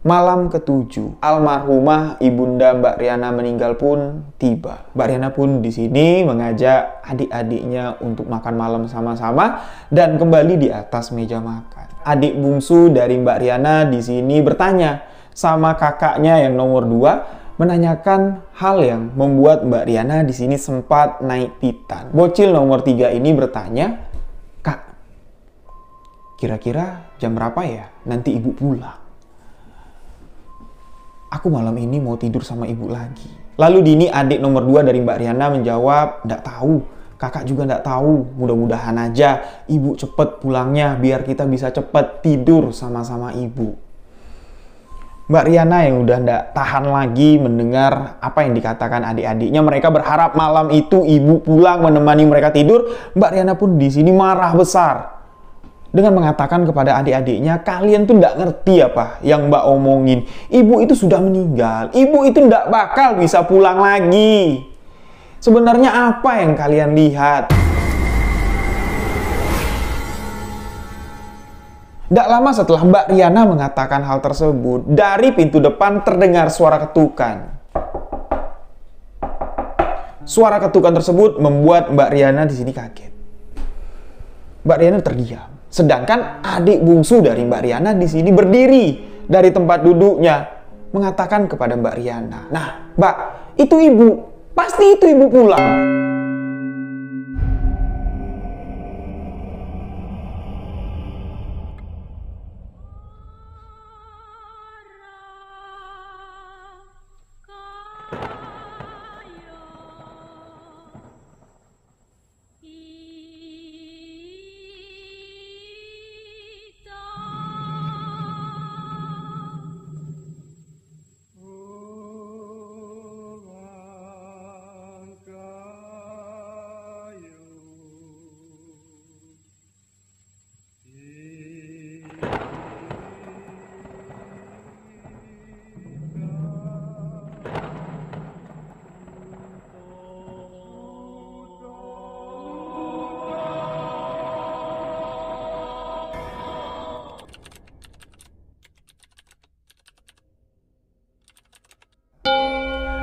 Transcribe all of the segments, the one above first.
Malam ke-7, almarhumah ibunda Mbak Riana meninggal pun tiba. Mbak Riana pun di sini mengajak adik-adiknya untuk makan malam sama-sama dan kembali di atas meja makan. Adik bungsu dari Mbak Riana di sini bertanya sama kakaknya yang nomor 2, menanyakan hal yang membuat Mbak Riana di sini sempat naik pitan. Bocil nomor 3 ini bertanya, "Kak, kira-kira jam berapa ya nanti ibu pulang? Aku malam ini mau tidur sama ibu lagi." Lalu Dini, adik nomor 2 dari Mbak Riana, menjawab, "Nggak tahu, kakak juga nggak tahu. Mudah-mudahan aja ibu cepet pulangnya biar kita bisa cepet tidur sama-sama ibu." Mbak Riana yang udah nggak tahan lagi mendengar apa yang dikatakan adik-adiknya. Mereka berharap malam itu ibu pulang menemani mereka tidur. Mbak Riana pun di sini marah besar dengan mengatakan kepada adik-adiknya, "Kalian tuh nggak ngerti apa yang Mbak omongin. Ibu itu sudah meninggal. Ibu itu nggak bakal bisa pulang lagi. Sebenarnya apa yang kalian lihat?" Tidak lama setelah Mbak Riana mengatakan hal tersebut, dari pintu depan terdengar suara ketukan. Suara ketukan tersebut membuat Mbak Riana di sini kaget. Mbak Riana terdiam. Sedangkan adik bungsu dari Mbak Riana di sini berdiri dari tempat duduknya, mengatakan kepada Mbak Riana, "Nah, Mbak, itu ibu. Pasti itu ibu pulang."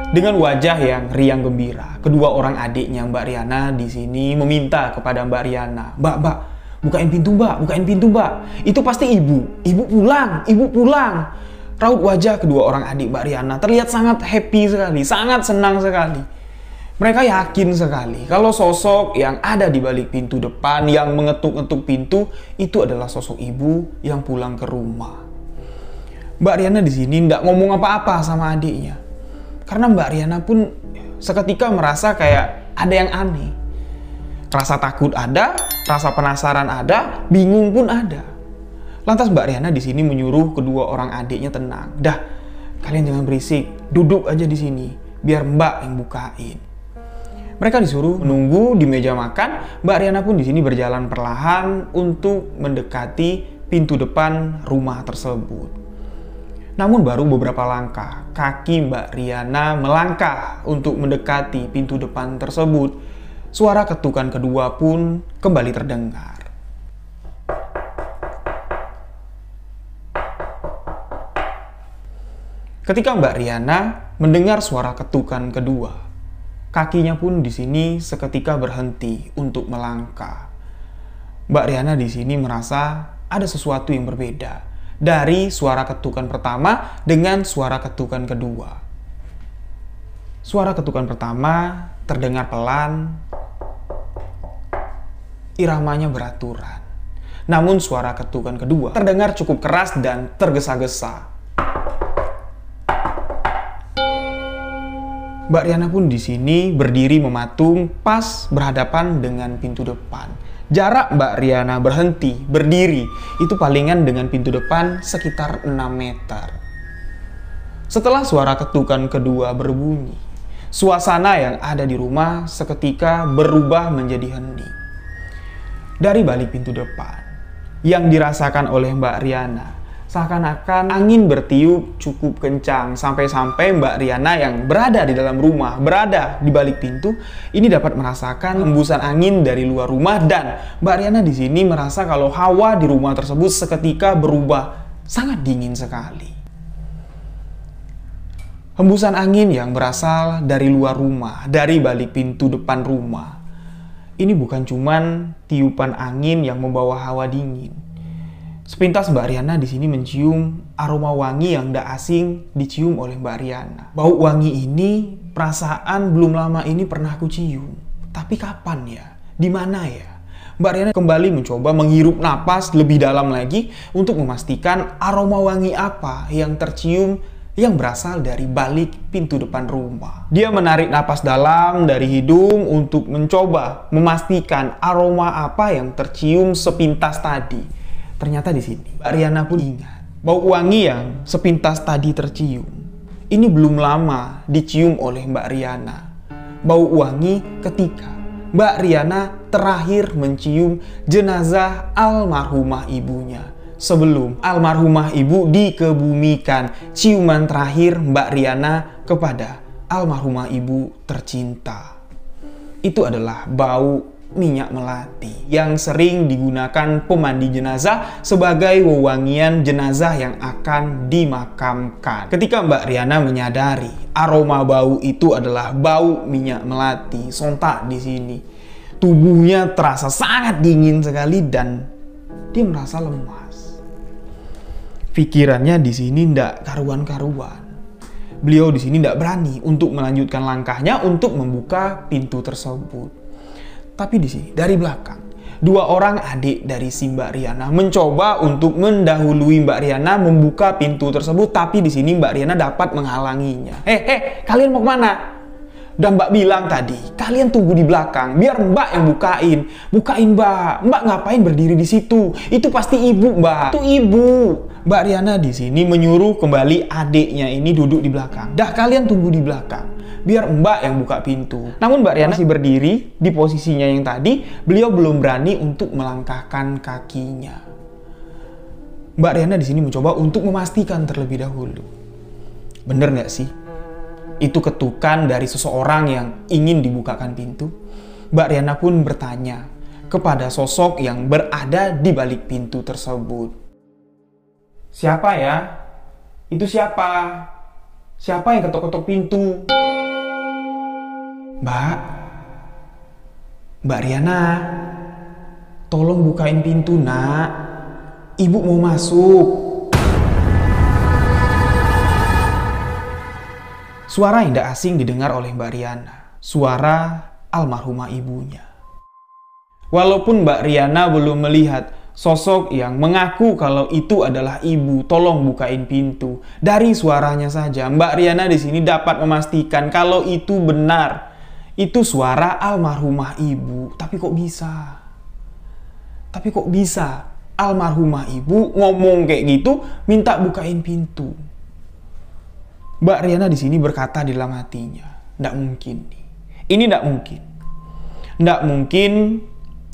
Dengan wajah yang riang gembira, kedua orang adiknya Mbak Riana di sini meminta kepada Mbak Riana, Mbak, bukain pintu Mbak, bukain pintu Mbak. Itu pasti ibu pulang, ibu pulang." Raut wajah kedua orang adik Mbak Riana terlihat sangat happy sekali, sangat senang sekali. Mereka yakin sekali kalau sosok yang ada di balik pintu depan yang mengetuk-ngetuk pintu itu adalah sosok ibu yang pulang ke rumah. Mbak Riana di sini nggak ngomong apa-apa sama adiknya. Karena Mbak Riana pun seketika merasa kayak ada yang aneh. Rasa takut ada, rasa penasaran ada, bingung pun ada. Lantas Mbak Riana di sini menyuruh kedua orang adiknya tenang. "Dah, kalian jangan berisik, duduk aja di sini, biar Mbak yang bukain." Mereka disuruh menunggu di meja makan. Mbak Riana pun di sini berjalan perlahan untuk mendekati pintu depan rumah tersebut. Namun baru beberapa langkah, kaki Mbak Riana melangkah untuk mendekati pintu depan tersebut. Suara ketukan kedua pun kembali terdengar. Ketika Mbak Riana mendengar suara ketukan kedua, kakinya pun di sini seketika berhenti untuk melangkah. Mbak Riana di sini merasa ada sesuatu yang berbeda dari suara ketukan pertama dengan suara ketukan kedua. Suara ketukan pertama terdengar pelan, iramanya beraturan. Namun suara ketukan kedua terdengar cukup keras dan tergesa-gesa. Mbak Riana pun di sini berdiri mematung pas berhadapan dengan pintu depan. Jarak Mbak Riana berhenti, berdiri, itu palingan dengan pintu depan sekitar 6 meter. Setelah suara ketukan kedua berbunyi, suasana yang ada di rumah seketika berubah menjadi hening. Dari balik pintu depan, yang dirasakan oleh Mbak Riana, seakan-akan angin bertiup cukup kencang sampai-sampai Mbak Riana yang berada di dalam rumah, berada di balik pintu, ini dapat merasakan hembusan angin dari luar rumah dan Mbak Riana di sini merasa kalau hawa di rumah tersebut seketika berubah sangat dingin sekali. Hembusan angin yang berasal dari luar rumah, dari balik pintu depan rumah. Ini bukan cuman tiupan angin yang membawa hawa dingin. Sepintas Mbak Riana di sini mencium aroma wangi yang tidak asing dicium oleh Mbak Riana. Bau wangi ini perasaan belum lama ini pernah aku cium. Tapi kapan ya? Di mana ya? Mbak Riana kembali mencoba menghirup napas lebih dalam lagi untuk memastikan aroma wangi apa yang tercium yang berasal dari balik pintu depan rumah. Dia menarik napas dalam dari hidung untuk mencoba memastikan aroma apa yang tercium sepintas tadi. Ternyata di sini Mbak Riana pun ingat bau wangi yang sepintas tadi tercium. Ini belum lama dicium oleh Mbak Riana. Bau wangi ketika Mbak Riana terakhir mencium jenazah almarhumah ibunya. Sebelum almarhumah ibu dikebumikan, ciuman terakhir Mbak Riana kepada almarhumah ibu tercinta itu adalah bau minyak melati yang sering digunakan pemandi jenazah sebagai wewangian jenazah yang akan dimakamkan. Ketika Mbak Riana menyadari aroma bau itu adalah bau minyak melati, sontak di sini tubuhnya terasa sangat dingin sekali dan dia merasa lemas. Pikirannya di sini ndak karuan-karuan. Beliau di sini ndak berani untuk melanjutkan langkahnya untuk membuka pintu tersebut. Tapi di sini dari belakang, dua orang adik dari si Mbak Riana mencoba untuk mendahului Mbak Riana membuka pintu tersebut, tapi di sini Mbak Riana dapat menghalanginya. Kalian mau kemana? Dan Mbak bilang tadi, kalian tunggu di belakang, biar Mbak yang bukain. Bukain Mbak. Mbak ngapain berdiri di situ? Itu pasti ibu Mbak. Itu ibu. Mbak Riana di sini menyuruh kembali adiknya ini duduk di belakang. Dah kalian tunggu di belakang, biar Mbak yang buka pintu. Namun Mbak Riana masih berdiri di posisinya yang tadi. Beliau belum berani untuk melangkahkan kakinya. Mbak Riana di sini mencoba untuk memastikan terlebih dahulu. Bener nggak sih? Itu ketukan dari seseorang yang ingin dibukakan pintu. Mbak Riana pun bertanya kepada sosok yang berada di balik pintu tersebut. Siapa ya? Itu siapa? Siapa yang ketok-ketok pintu? Mbak Riana, tolong bukain pintu nak. Ibu mau masuk. Suara yang tidak asing didengar oleh Mbak Riana. Suara almarhumah ibunya. Walaupun Mbak Riana belum melihat sosok yang mengaku kalau itu adalah ibu, tolong bukain pintu. Dari suaranya saja, Mbak Riana di sini dapat memastikan kalau itu benar. Itu suara almarhumah ibu. Tapi kok bisa almarhumah ibu ngomong kayak gitu, minta bukain pintu? Mbak Riana di sini berkata di dalam hatinya, ndak mungkin nih. Ini ndak mungkin. Ndak mungkin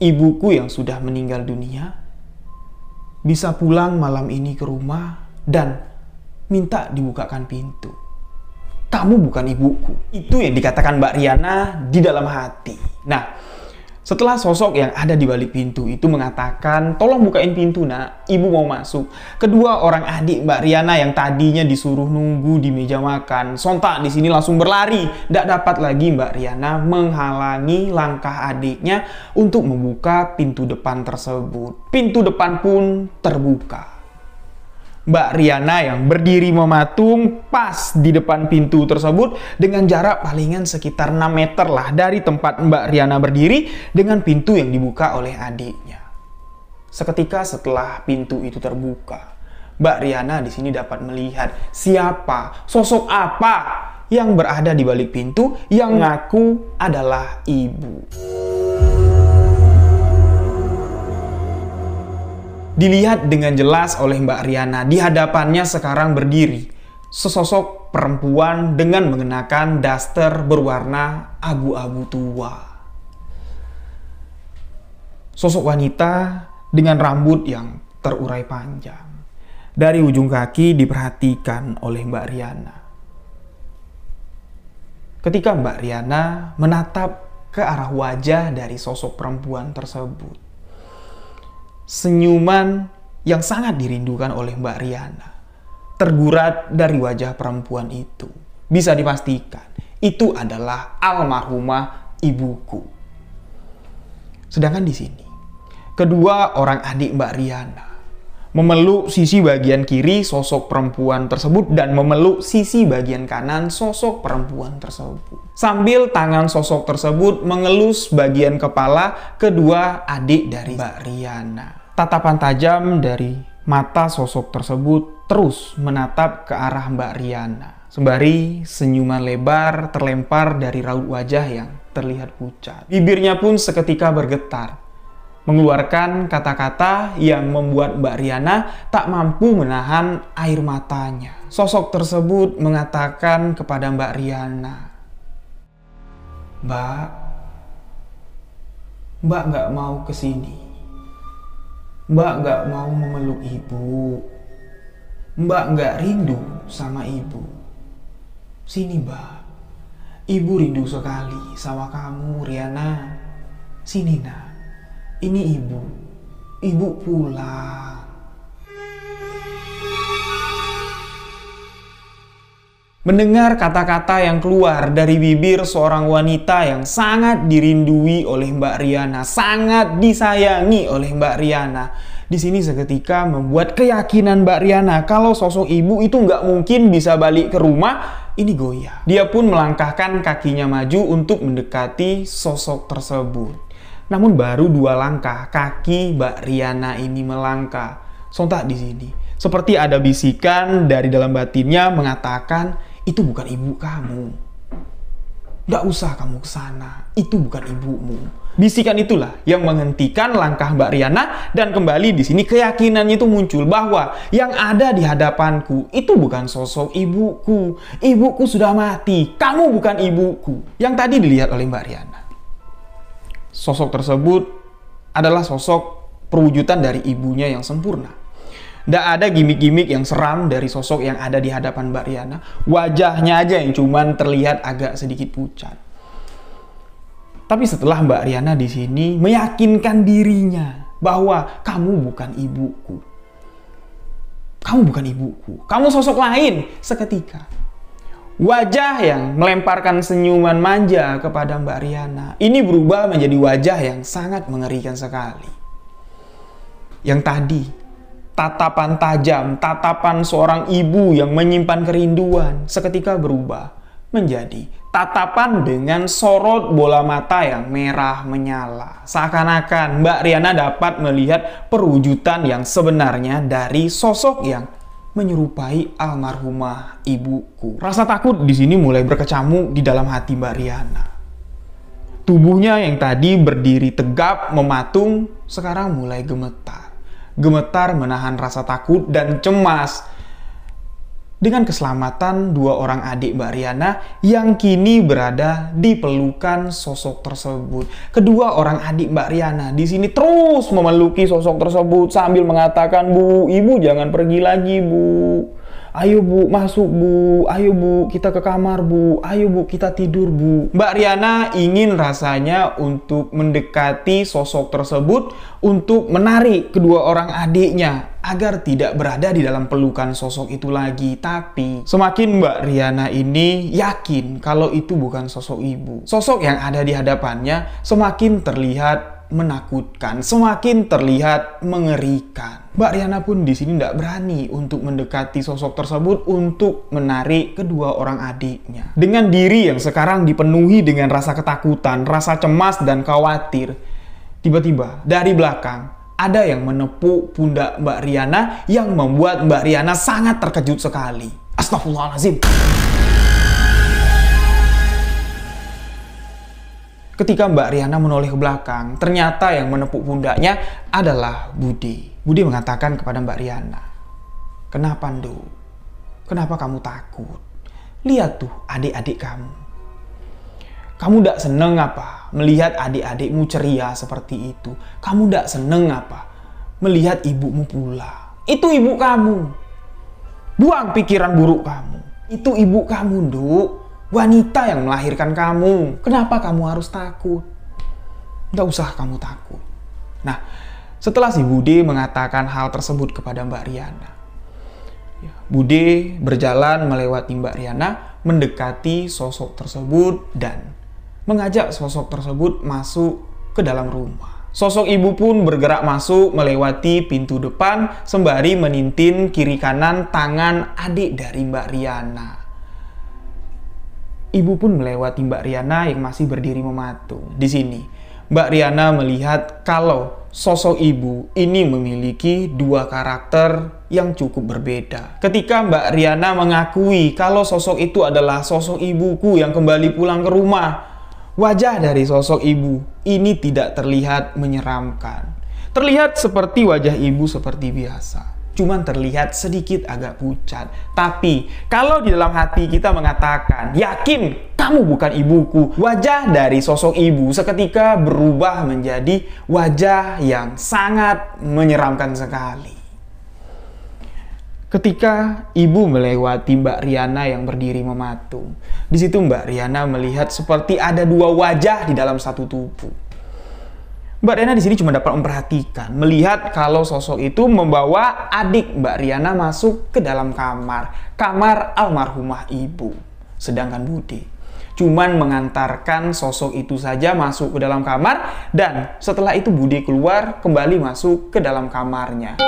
ibuku yang sudah meninggal dunia bisa pulang malam ini ke rumah dan minta dibukakan pintu. Kamu bukan ibuku. Itu yang dikatakan Mbak Riana di dalam hati. Nah, setelah sosok yang ada di balik pintu itu mengatakan, tolong bukain pintu nak, ibu mau masuk. Kedua orang adik Mbak Riana yang tadinya disuruh nunggu di meja makan, sontak di sini langsung berlari. Tidak dapat lagi Mbak Riana menghalangi langkah adiknya untuk membuka pintu depan tersebut. Pintu depan pun terbuka. Mbak Riana yang berdiri mematung pas di depan pintu tersebut dengan jarak palingan sekitar 6 meter lah dari tempat Mbak Riana berdiri dengan pintu yang dibuka oleh adiknya. Seketika setelah pintu itu terbuka, Mbak Riana di sini dapat melihat siapa, sosok apa yang berada di balik pintu yang mengaku adalah ibu. Dilihat dengan jelas oleh Mbak Riana, di hadapannya sekarang berdiri sesosok perempuan dengan mengenakan daster berwarna abu-abu tua. Sosok wanita dengan rambut yang terurai panjang. Dari ujung kaki diperhatikan oleh Mbak Riana. Ketika Mbak Riana menatap ke arah wajah dari sosok perempuan tersebut, senyuman yang sangat dirindukan oleh Mbak Riana tergurat dari wajah perempuan itu. bisa dipastikan itu adalah almarhumah ibuku. Sedangkan di sini, kedua orang adik Mbak Riana memeluk sisi bagian kiri sosok perempuan tersebut dan memeluk sisi bagian kanan sosok perempuan tersebut. Sambil tangan sosok tersebut mengelus bagian kepala kedua adik dari Mbak Riana. Tatapan tajam dari mata sosok tersebut terus menatap ke arah Mbak Riana. Sembari senyuman lebar terlempar dari raut wajah yang terlihat pucat. Bibirnya pun seketika bergetar, mengeluarkan kata-kata yang membuat Mbak Riana tak mampu menahan air matanya. Sosok tersebut mengatakan kepada Mbak Riana, Mbak nggak mau kesini. Mbak nggak mau memeluk ibu. Mbak nggak rindu sama ibu. Sini Mbak, ibu rindu sekali sama kamu Riana. Sini nak, ini ibu pulang. Mendengar kata-kata yang keluar dari bibir seorang wanita yang sangat dirindui oleh Mbak Riana, sangat disayangi oleh Mbak Riana, di sini seketika membuat keyakinan Mbak Riana kalau sosok ibu itu nggak mungkin bisa balik ke rumah ini goyah. Dia pun melangkahkan kakinya maju untuk mendekati sosok tersebut. Namun baru 2 langkah kaki Mbak Riana ini melangkah. Sontak di sini, seperti ada bisikan dari dalam batinnya mengatakan, itu bukan ibu kamu. Nggak usah kamu kesana, itu bukan ibumu. Bisikan itulah yang menghentikan langkah Mbak Riana dan kembali di sini keyakinan itu muncul bahwa yang ada di hadapanku itu bukan sosok ibuku. Ibuku sudah mati, kamu bukan ibuku. Yang tadi dilihat oleh Mbak Riana, sosok tersebut adalah sosok perwujudan dari ibunya yang sempurna. Tidak ada gimmick-gimmick yang seram dari sosok yang ada di hadapan Mbak Riana. Wajahnya aja yang cuman terlihat agak sedikit pucat. Tapi setelah Mbak Riana di sini meyakinkan dirinya bahwa kamu bukan ibuku. Kamu bukan ibuku. Kamu sosok lain. Seketika wajah yang melemparkan senyuman manja kepada Mbak Riana ini berubah menjadi wajah yang sangat mengerikan sekali. Yang tadi tatapan tajam, tatapan seorang ibu yang menyimpan kerinduan seketika berubah menjadi tatapan dengan sorot bola mata yang merah menyala. Seakan-akan Mbak Riana dapat melihat perwujudan yang sebenarnya dari sosok yang menyerupai almarhumah ibuku. Rasa takut di sini mulai berkecamuk di dalam hati Mbak Riana. Tubuhnya yang tadi berdiri tegap mematung sekarang mulai gemetar. Gemetar menahan rasa takut dan cemas dengan keselamatan 2 orang adik Mbak Riana yang kini berada di pelukan sosok tersebut. Kedua orang adik Mbak Riana di sini terus memeluki sosok tersebut sambil mengatakan, "Bu, ibu jangan pergi lagi, Bu. Ayo Bu, masuk Bu. Ayo Bu, kita ke kamar Bu. Ayo Bu, kita tidur Bu." Mbak Riana ingin rasanya untuk mendekati sosok tersebut untuk menarik kedua orang adiknya agar tidak berada di dalam pelukan sosok itu lagi. Tapi semakin Mbak Riana ini yakin kalau itu bukan sosok ibu. Sosok yang ada di hadapannya semakin terlihat menakutkan, semakin terlihat mengerikan. Mbak Riana pun di sini tidak berani untuk mendekati sosok tersebut untuk menarik kedua orang adiknya. Dengan diri yang sekarang dipenuhi dengan rasa ketakutan, rasa cemas dan khawatir, tiba-tiba dari belakang ada yang menepuk pundak Mbak Riana yang membuat Mbak Riana sangat terkejut sekali. Astagfirullahaladzim. Ketika Mbak Riana menoleh ke belakang, ternyata yang menepuk pundaknya adalah Budi. Budi mengatakan kepada Mbak Riana, "Kenapa, Nduk? Kenapa kamu takut? Lihat tuh adik-adik kamu. Kamu tidak seneng apa melihat adik-adikmu ceria seperti itu? Kamu tidak seneng apa melihat ibumu pulang? Itu ibu kamu. Buang pikiran buruk kamu. Itu ibu kamu, Nduk. Wanita yang melahirkan kamu. Kenapa kamu harus takut? Nggak usah kamu takut." Nah, setelah si Budi mengatakan hal tersebut kepada Mbak Riana, Budi berjalan melewati Mbak Riana, mendekati sosok tersebut dan mengajak sosok tersebut masuk ke dalam rumah. Sosok ibu pun bergerak masuk melewati pintu depan sembari menintin kiri kanan tangan adik dari Mbak Riana. Ibu pun melewati Mbak Riana yang masih berdiri mematung. Di sini, Mbak Riana melihat kalau sosok ibu ini memiliki dua karakter yang cukup berbeda. Ketika Mbak Riana mengakui kalau sosok itu adalah sosok ibuku yang kembali pulang ke rumah, wajah dari sosok ibu ini tidak terlihat menyeramkan. Terlihat seperti wajah ibu seperti biasa. Cuman terlihat sedikit agak pucat. Tapi kalau di dalam hati kita mengatakan, yakin kamu bukan ibuku, wajah dari sosok ibu seketika berubah menjadi wajah yang sangat menyeramkan sekali. Ketika ibu melewati Mbak Riana yang berdiri mematung, di situ Mbak Riana melihat seperti ada dua wajah di dalam satu tubuh. Mbak Riana di sini cuma dapat memperhatikan, melihat kalau sosok itu membawa adik Mbak Riana masuk ke dalam kamar almarhumah ibu. Sedangkan Bude cuman mengantarkan sosok itu saja masuk ke dalam kamar, dan setelah itu Bude keluar kembali masuk ke dalam kamarnya.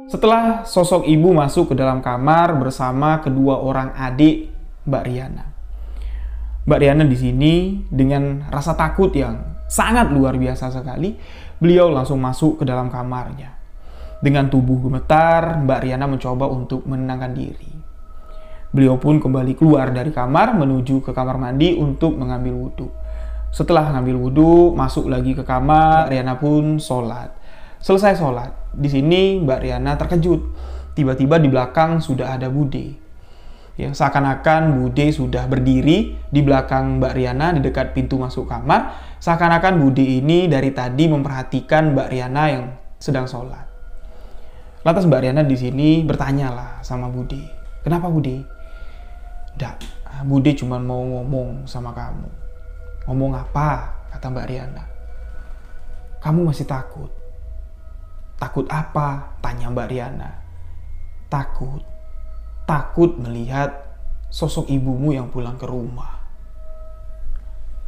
Setelah sosok ibu masuk ke dalam kamar bersama kedua orang adik Mbak Riana. Mbak Riana di sini dengan rasa takut yang sangat luar biasa sekali, beliau langsung masuk ke dalam kamarnya. Dengan tubuh gemetar, Mbak Riana mencoba untuk menenangkan diri. Beliau pun kembali keluar dari kamar menuju ke kamar mandi untuk mengambil wudhu. Setelah mengambil wudhu, masuk lagi ke kamar, Mbak Riana pun sholat. Selesai sholat, di sini Mbak Riana terkejut. Tiba-tiba di belakang sudah ada Bude. Ya, seakan-akan Bude sudah berdiri di belakang Mbak Riana di dekat pintu masuk kamar. Seakan-akan Bude ini dari tadi memperhatikan Mbak Riana yang sedang sholat. Lantas Mbak Riana di sini bertanyalah sama Bude, "Kenapa Bude?" "Nggak, Bude cuma mau ngomong sama kamu." "Ngomong apa?" kata Mbak Riana. "Kamu masih takut." "Takut apa?" tanya Mbak Riana. Takut melihat sosok ibumu yang pulang ke rumah."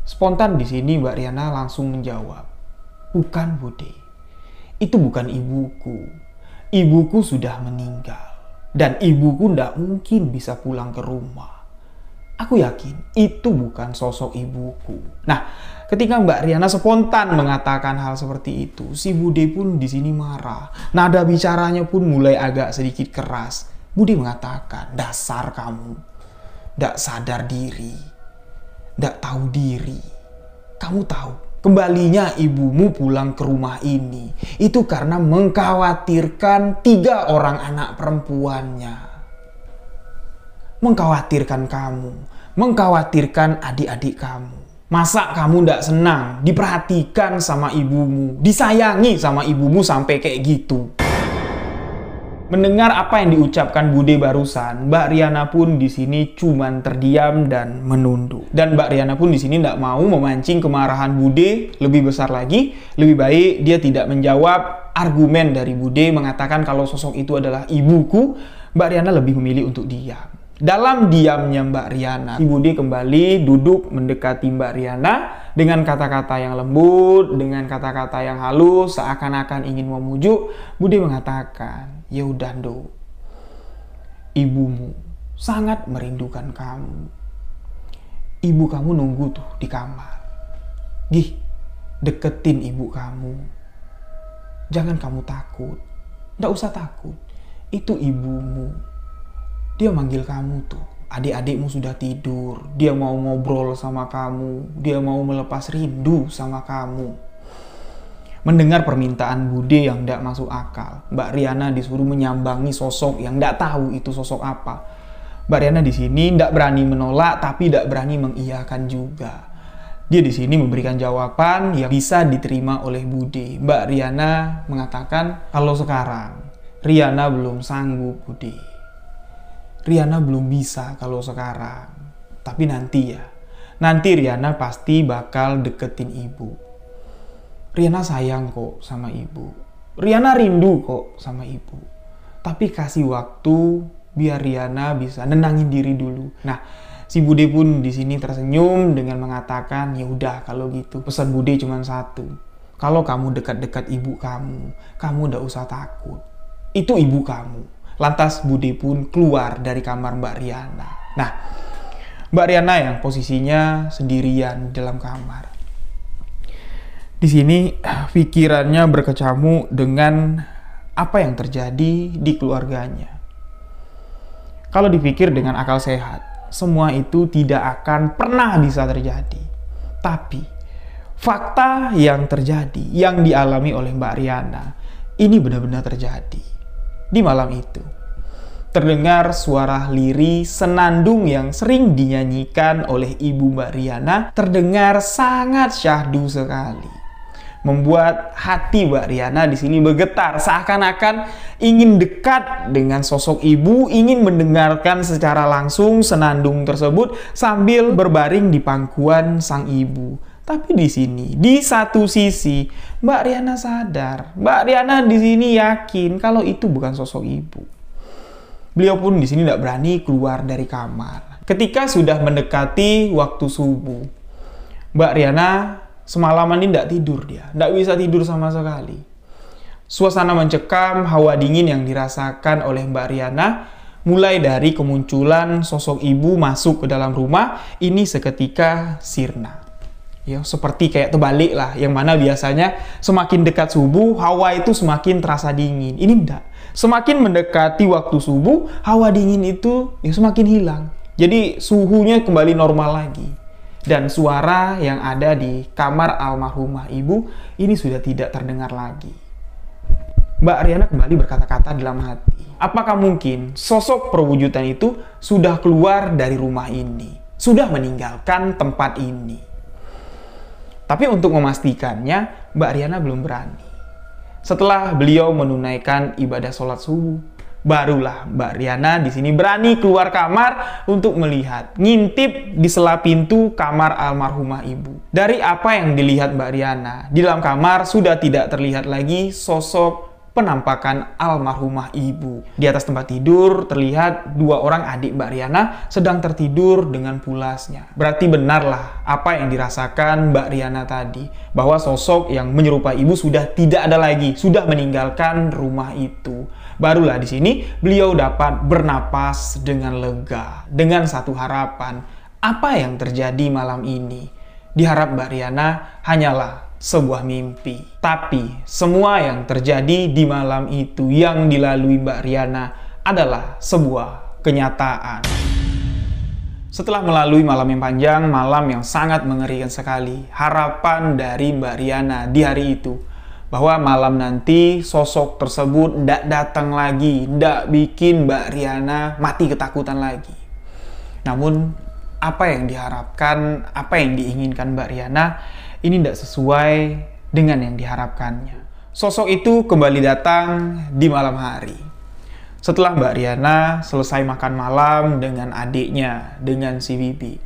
Spontan di sini Mbak Riana langsung menjawab, "Bukan Bude, itu bukan ibuku. Ibuku sudah meninggal dan ibuku tidak mungkin bisa pulang ke rumah. Aku yakin itu bukan sosok ibuku." Nah, ketika Mbak Riana spontan mengatakan hal seperti itu, si Bude pun di sini marah. Nada bicaranya pun mulai agak sedikit keras. Bude mengatakan, "Dasar kamu, ndak sadar diri, ndak tahu diri. Kamu tahu, kembalinya ibumu pulang ke rumah ini itu karena mengkhawatirkan 3 orang anak perempuannya. Mengkhawatirkan kamu, mengkhawatirkan adik-adik kamu. Masa kamu ndak senang diperhatikan sama ibumu, disayangi sama ibumu sampai kayak gitu?" Mendengar apa yang diucapkan Bude barusan, Mbak Riana pun di sini cuman terdiam dan menunduk. Dan Mbak Riana pun di sini tidak mau memancing kemarahan Bude lebih besar lagi. Lebih baik dia tidak menjawab argumen dari Bude mengatakan kalau sosok itu adalah ibuku. Mbak Riana lebih memilih untuk diam. Dalam diamnya Mbak Riana, si Bude kembali duduk mendekati Mbak Riana dengan kata-kata yang lembut, dengan kata-kata yang halus, seakan-akan ingin memujuk. Bude mengatakan, "Ya udah, Ndo, ibumu sangat merindukan kamu. Ibu kamu nunggu tuh di kamar. Gih, deketin ibu kamu. Jangan kamu takut. Nggak usah takut. Itu ibumu. Dia manggil kamu tuh. Adik-adikmu sudah tidur. Dia mau ngobrol sama kamu. Dia mau melepas rindu sama kamu." Mendengar permintaan Bude yang tidak masuk akal, Mbak Riana disuruh menyambangi sosok yang tidak tahu itu sosok apa. Mbak Riana di sini tidak berani menolak, tapi tidak berani mengiyakan juga. Dia di sini memberikan jawaban yang bisa diterima oleh Bude. Mbak Riana mengatakan, "Kalau sekarang Riana belum sanggup, Bude. Riana belum bisa kalau sekarang. Tapi nanti ya. Nanti Riana pasti bakal deketin ibu. Riana sayang kok sama ibu. Riana rindu kok sama ibu. Tapi kasih waktu biar Riana bisa nenangin diri dulu. Nah, si Bude pun di sini tersenyum dengan mengatakan, ya udah kalau gitu pesan Bude cuma satu. Kalau kamu dekat-dekat ibu kamu udah usah takut. Itu ibu kamu. Lantas Bude pun keluar dari kamar Mbak Riana. Nah, Mbak Riana yang posisinya sendirian di dalam kamar. Di sini pikirannya berkecamuk dengan apa yang terjadi di keluarganya. Kalau dipikir dengan akal sehat, semua itu tidak akan pernah bisa terjadi. Tapi fakta yang terjadi, yang dialami oleh Mbak Riana, ini benar-benar terjadi. Di malam itu, terdengar suara lirih senandung yang sering dinyanyikan oleh ibu Mbak Riana, terdengar sangat syahdu sekali. Membuat hati Mbak Riana di sini bergetar, seakan-akan ingin dekat dengan sosok ibu, ingin mendengarkan secara langsung senandung tersebut sambil berbaring di pangkuan sang ibu. Tapi di sini, di satu sisi, Mbak Riana sadar, Mbak Riana di sini yakin kalau itu bukan sosok ibu. Beliau pun di sini tidak berani keluar dari kamar. Ketika sudah mendekati waktu subuh, Mbak Riana semalaman ini tidak tidur dia. Tidak bisa tidur sama sekali. Suasana mencekam, hawa dingin yang dirasakan oleh Mbak Riana, mulai dari kemunculan sosok ibu masuk ke dalam rumah, ini seketika sirna. Ya, seperti kayak terbalik lah, yang mana biasanya semakin dekat subuh, hawa itu semakin terasa dingin. Ini tidak. Semakin mendekati waktu subuh, hawa dingin itu ya semakin hilang. Jadi suhunya kembali normal lagi. Dan suara yang ada di kamar almarhumah ibu ini sudah tidak terdengar lagi. Mbak Riana kembali berkata-kata dalam hati, apakah mungkin sosok perwujudan itu sudah keluar dari rumah ini, sudah meninggalkan tempat ini? Tapi untuk memastikannya, Mbak Riana belum berani. Setelah beliau menunaikan ibadah sholat subuh, barulah Mbak Riana di sini berani keluar kamar untuk melihat, ngintip di sela pintu kamar almarhumah ibu. Dari apa yang dilihat Mbak Riana, di dalam kamar sudah tidak terlihat lagi sosok penampakan almarhumah ibu. Di atas tempat tidur terlihat dua orang adik Mbak Riana sedang tertidur dengan pulasnya. Berarti benarlah apa yang dirasakan Mbak Riana tadi, bahwa sosok yang menyerupai ibu sudah tidak ada lagi, sudah meninggalkan rumah itu. Barulah di sini beliau dapat bernapas dengan lega, dengan satu harapan. Apa yang terjadi malam ini? Diharap Mbak Riana hanyalah sebuah mimpi. Tapi semua yang terjadi di malam itu yang dilalui Mbak Riana adalah sebuah kenyataan. Setelah melalui malam yang panjang, malam yang sangat mengerikan sekali, harapan dari Mbak Riana di hari itu bahwa malam nanti sosok tersebut tidak datang lagi, tidak bikin Mbak Riana mati ketakutan lagi. Namun apa yang diharapkan, apa yang diinginkan Mbak Riana ini tidak sesuai dengan yang diharapkannya. Sosok itu kembali datang di malam hari. Setelah Mbak Riana selesai makan malam dengan adiknya, dengan si Bibi,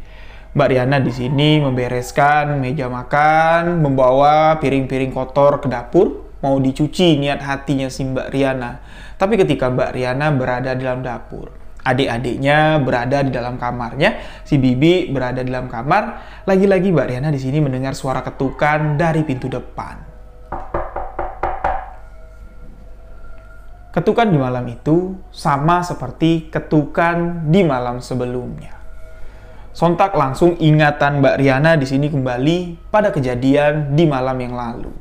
Mbak Riana di sini membereskan meja makan, membawa piring-piring kotor ke dapur, mau dicuci niat hatinya si Mbak Riana. Tapi ketika Mbak Riana berada di dalam dapur, adik-adiknya berada di dalam kamarnya, si Bibi berada di dalam kamar. Lagi-lagi Mbak Riana di sini mendengar suara ketukan dari pintu depan. Ketukan di malam itu sama seperti ketukan di malam sebelumnya. Sontak langsung ingatan Mbak Riana di sini kembali pada kejadian di malam yang lalu.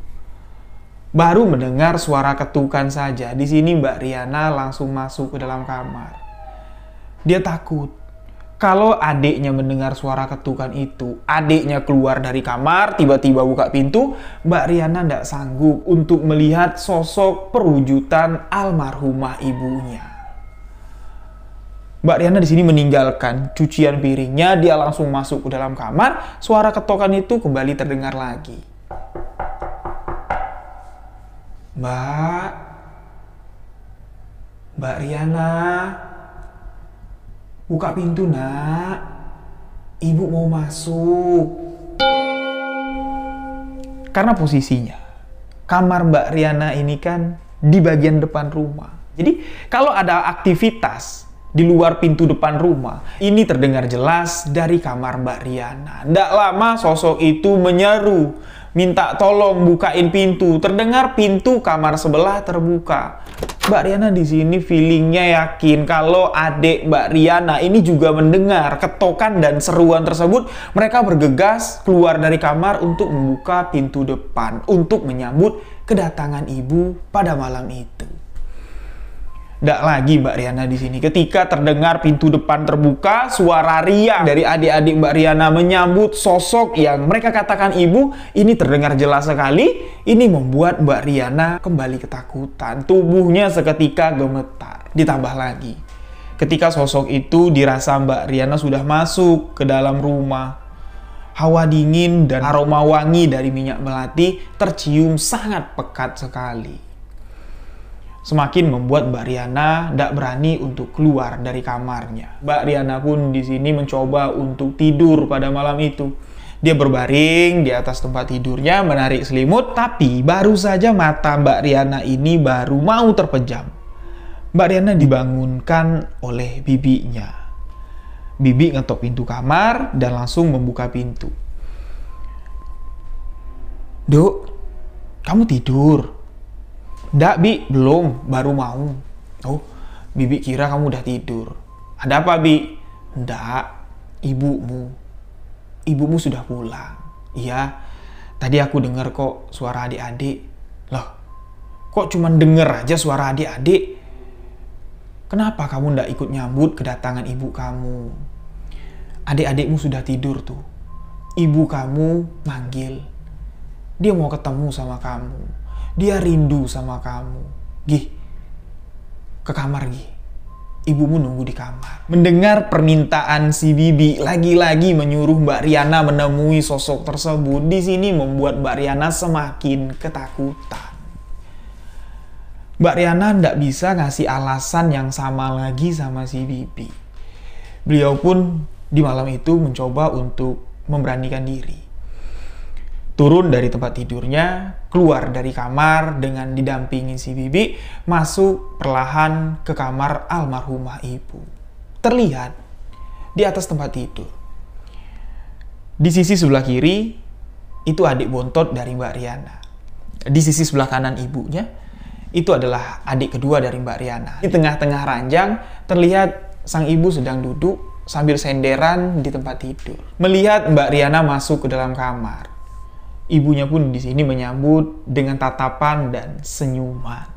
Baru mendengar suara ketukan saja, di sini Mbak Riana langsung masuk ke dalam kamar. Dia takut kalau adiknya mendengar suara ketukan itu, adiknya keluar dari kamar, tiba-tiba buka pintu, Mbak Riana tidak sanggup untuk melihat sosok perwujudan almarhumah ibunya. Mbak Riana di sini meninggalkan cucian piringnya, dia langsung masuk ke dalam kamar, suara ketukan itu kembali terdengar lagi. Mbak Riana, buka pintu nak, ibu mau masuk. Karena posisinya, kamar Mbak Riana ini kan di bagian depan rumah. Jadi kalau ada aktivitas di luar pintu depan rumah. Ini terdengar jelas dari kamar Mbak Riana. Tidak lama sosok itu menyeru, minta tolong bukain pintu. Terdengar pintu kamar sebelah terbuka. Mbak Riana di sini feelingnya yakin kalau adik Mbak Riana ini juga mendengar ketokan dan seruan tersebut. Mereka bergegas keluar dari kamar untuk membuka pintu depan untuk menyambut kedatangan ibu pada malam itu. Nggak lagi Mbak Riana di sini. Ketika terdengar pintu depan terbuka, suara riang dari adik-adik Mbak Riana menyambut sosok yang mereka katakan ibu. Ini terdengar jelas sekali. Ini membuat Mbak Riana kembali ketakutan. Tubuhnya seketika gemetar. Ditambah lagi, ketika sosok itu dirasa Mbak Riana sudah masuk ke dalam rumah, hawa dingin dan aroma wangi dari minyak melati tercium sangat pekat sekali. Semakin membuat Mbak Riana tidak berani untuk keluar dari kamarnya. Mbak Riana pun di sini mencoba untuk tidur pada malam itu. Dia berbaring di atas tempat tidurnya, menarik selimut, tapi baru saja mata Mbak Riana ini baru mau terpejam, Mbak Riana dibangunkan oleh bibinya. Bibi ngetok pintu kamar dan langsung membuka pintu. "Duk, kamu tidur?" "Nggak, Bi, belum, baru mau." "Oh, Bibi kira kamu udah tidur." "Ada apa, Bi?" "Nggak, ibumu sudah pulang." "Iya, tadi aku dengar kok suara adik-adik." "Loh, kok cuman denger aja suara adik-adik? Kenapa kamu nggak ikut nyambut kedatangan ibu kamu? Adik-adikmu sudah tidur tuh. Ibu kamu manggil. Dia mau ketemu sama kamu. Dia rindu sama kamu. Gih, ke kamar, Gih. Ibumu nunggu di kamar." Mendengar permintaan si Bibi lagi-lagi menyuruh Mbak Riana menemui sosok tersebut, di sini membuat Mbak Riana semakin ketakutan. Mbak Riana tidak bisa ngasih alasan yang sama lagi sama si Bibi. Beliau pun di malam itu mencoba untuk memberanikan diri. Turun dari tempat tidurnya, keluar dari kamar dengan didampingi si Bibi, masuk perlahan ke kamar almarhumah ibu. Terlihat di atas tempat tidur, di sisi sebelah kiri, itu adik bontot dari Mbak Riana. Di sisi sebelah kanan ibunya, itu adalah adik kedua dari Mbak Riana. Di tengah-tengah ranjang, terlihat sang ibu sedang duduk sambil senderan di tempat tidur. Melihat Mbak Riana masuk ke dalam kamar, ibunya pun di sini menyambut dengan tatapan dan senyuman.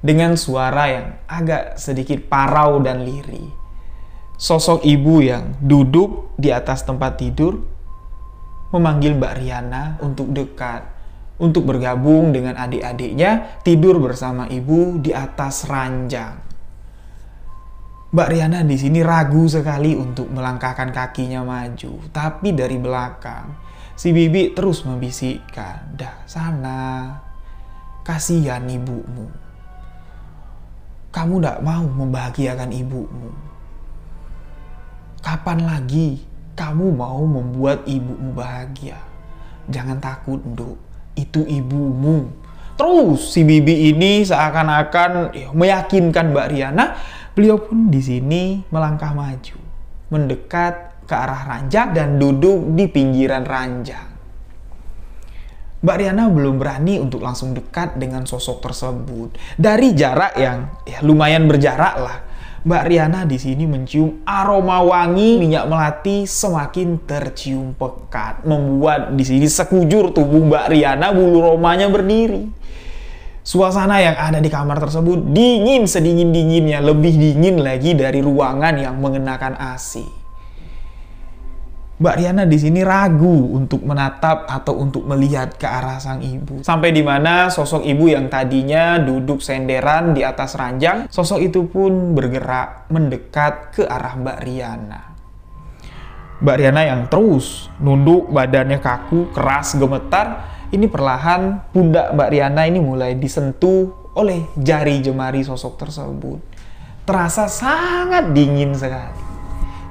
Dengan suara yang agak sedikit parau dan lirih, sosok ibu yang duduk di atas tempat tidur memanggil Mbak Riana untuk dekat, untuk bergabung dengan adik-adiknya tidur bersama ibu di atas ranjang. Mbak Riana di sini ragu sekali untuk melangkahkan kakinya maju, tapi dari belakang si Bibi terus membisikkan, "Dah sana, kasihan ibumu. Kamu tidak mau membahagiakan ibumu. Kapan lagi kamu mau membuat ibumu bahagia? Jangan takut, Nduk. Itu ibumu." Terus si Bibi ini seakan-akan meyakinkan Mbak Riana. Beliau pun di sini melangkah maju, mendekat ke arah ranjang dan duduk di pinggiran ranjang. Mbak Riana belum berani untuk langsung dekat dengan sosok tersebut. Dari jarak yang lumayan berjarak lah, Mbak Riana di sini mencium aroma wangi minyak melati semakin tercium pekat, membuat di sini sekujur tubuh Mbak Riana bulu romanya berdiri. Suasana yang ada di kamar tersebut dingin sedingin-dinginnya, lebih dingin lagi dari ruangan yang mengenakan AC. Mbak Riana di sini ragu untuk menatap atau untuk melihat ke arah sang ibu. Sampai di mana sosok ibu yang tadinya duduk senderan di atas ranjang, sosok itu pun bergerak mendekat ke arah Mbak Riana. Mbak Riana yang terus nunduk, badannya kaku, keras, gemetar. Ini perlahan pundak Mbak Riana ini mulai disentuh oleh jari jemari sosok tersebut. Terasa sangat dingin sekali.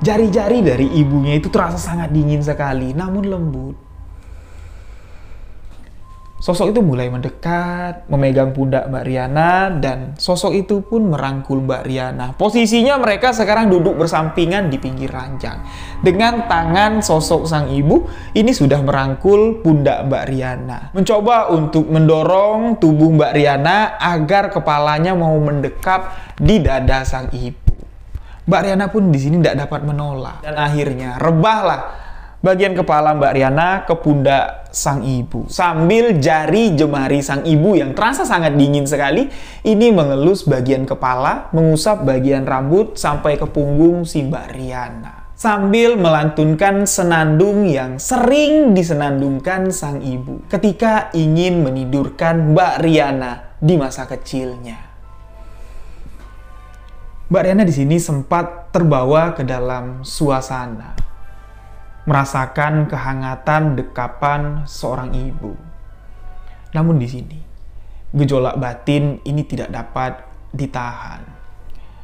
Jari-jari dari ibunya itu terasa sangat dingin sekali, namun lembut. Sosok itu mulai mendekat, memegang pundak Mbak Riana, dan sosok itu pun merangkul Mbak Riana. Posisinya mereka sekarang duduk bersampingan di pinggir ranjang. Dengan tangan sosok sang ibu, ini sudah merangkul pundak Mbak Riana. Mencoba untuk mendorong tubuh Mbak Riana agar kepalanya mau mendekap di dada sang ibu. Mbak Riana pun di sini tidak dapat menolak. Dan akhirnya rebahlah bagian kepala Mbak Riana ke pundak sang ibu. Sambil jari jemari sang ibu yang terasa sangat dingin sekali, ini mengelus bagian kepala, mengusap bagian rambut sampai ke punggung si Mbak Riana. Sambil melantunkan senandung yang sering disenandungkan sang ibu ketika ingin menidurkan Mbak Riana di masa kecilnya. Mbak Riana di sini sempat terbawa ke dalam suasana, merasakan kehangatan dekapan seorang ibu. Namun di sini, gejolak batin ini tidak dapat ditahan.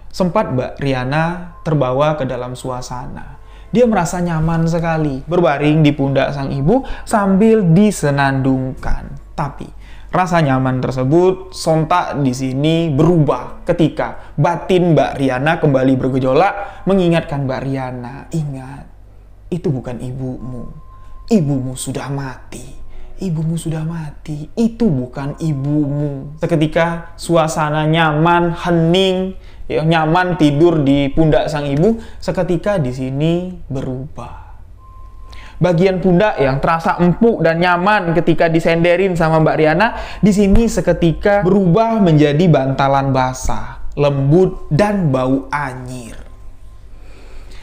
Sempat Mbak Riana terbawa ke dalam suasana. Dia merasa nyaman sekali berbaring di pundak sang ibu sambil disenandungkan. Tapi rasa nyaman tersebut sontak di sini berubah ketika batin Mbak Riana kembali bergejolak mengingatkan Mbak Riana, ingat, itu bukan ibumu. Ibumu sudah mati. Ibumu sudah mati. Itu bukan ibumu. Seketika suasana nyaman, hening, ya, nyaman tidur di pundak sang ibu, seketika di sini berubah. Bagian pundak yang terasa empuk dan nyaman ketika disenderin sama Mbak Riana, di sini seketika berubah menjadi bantalan basah, lembut dan bau anyir.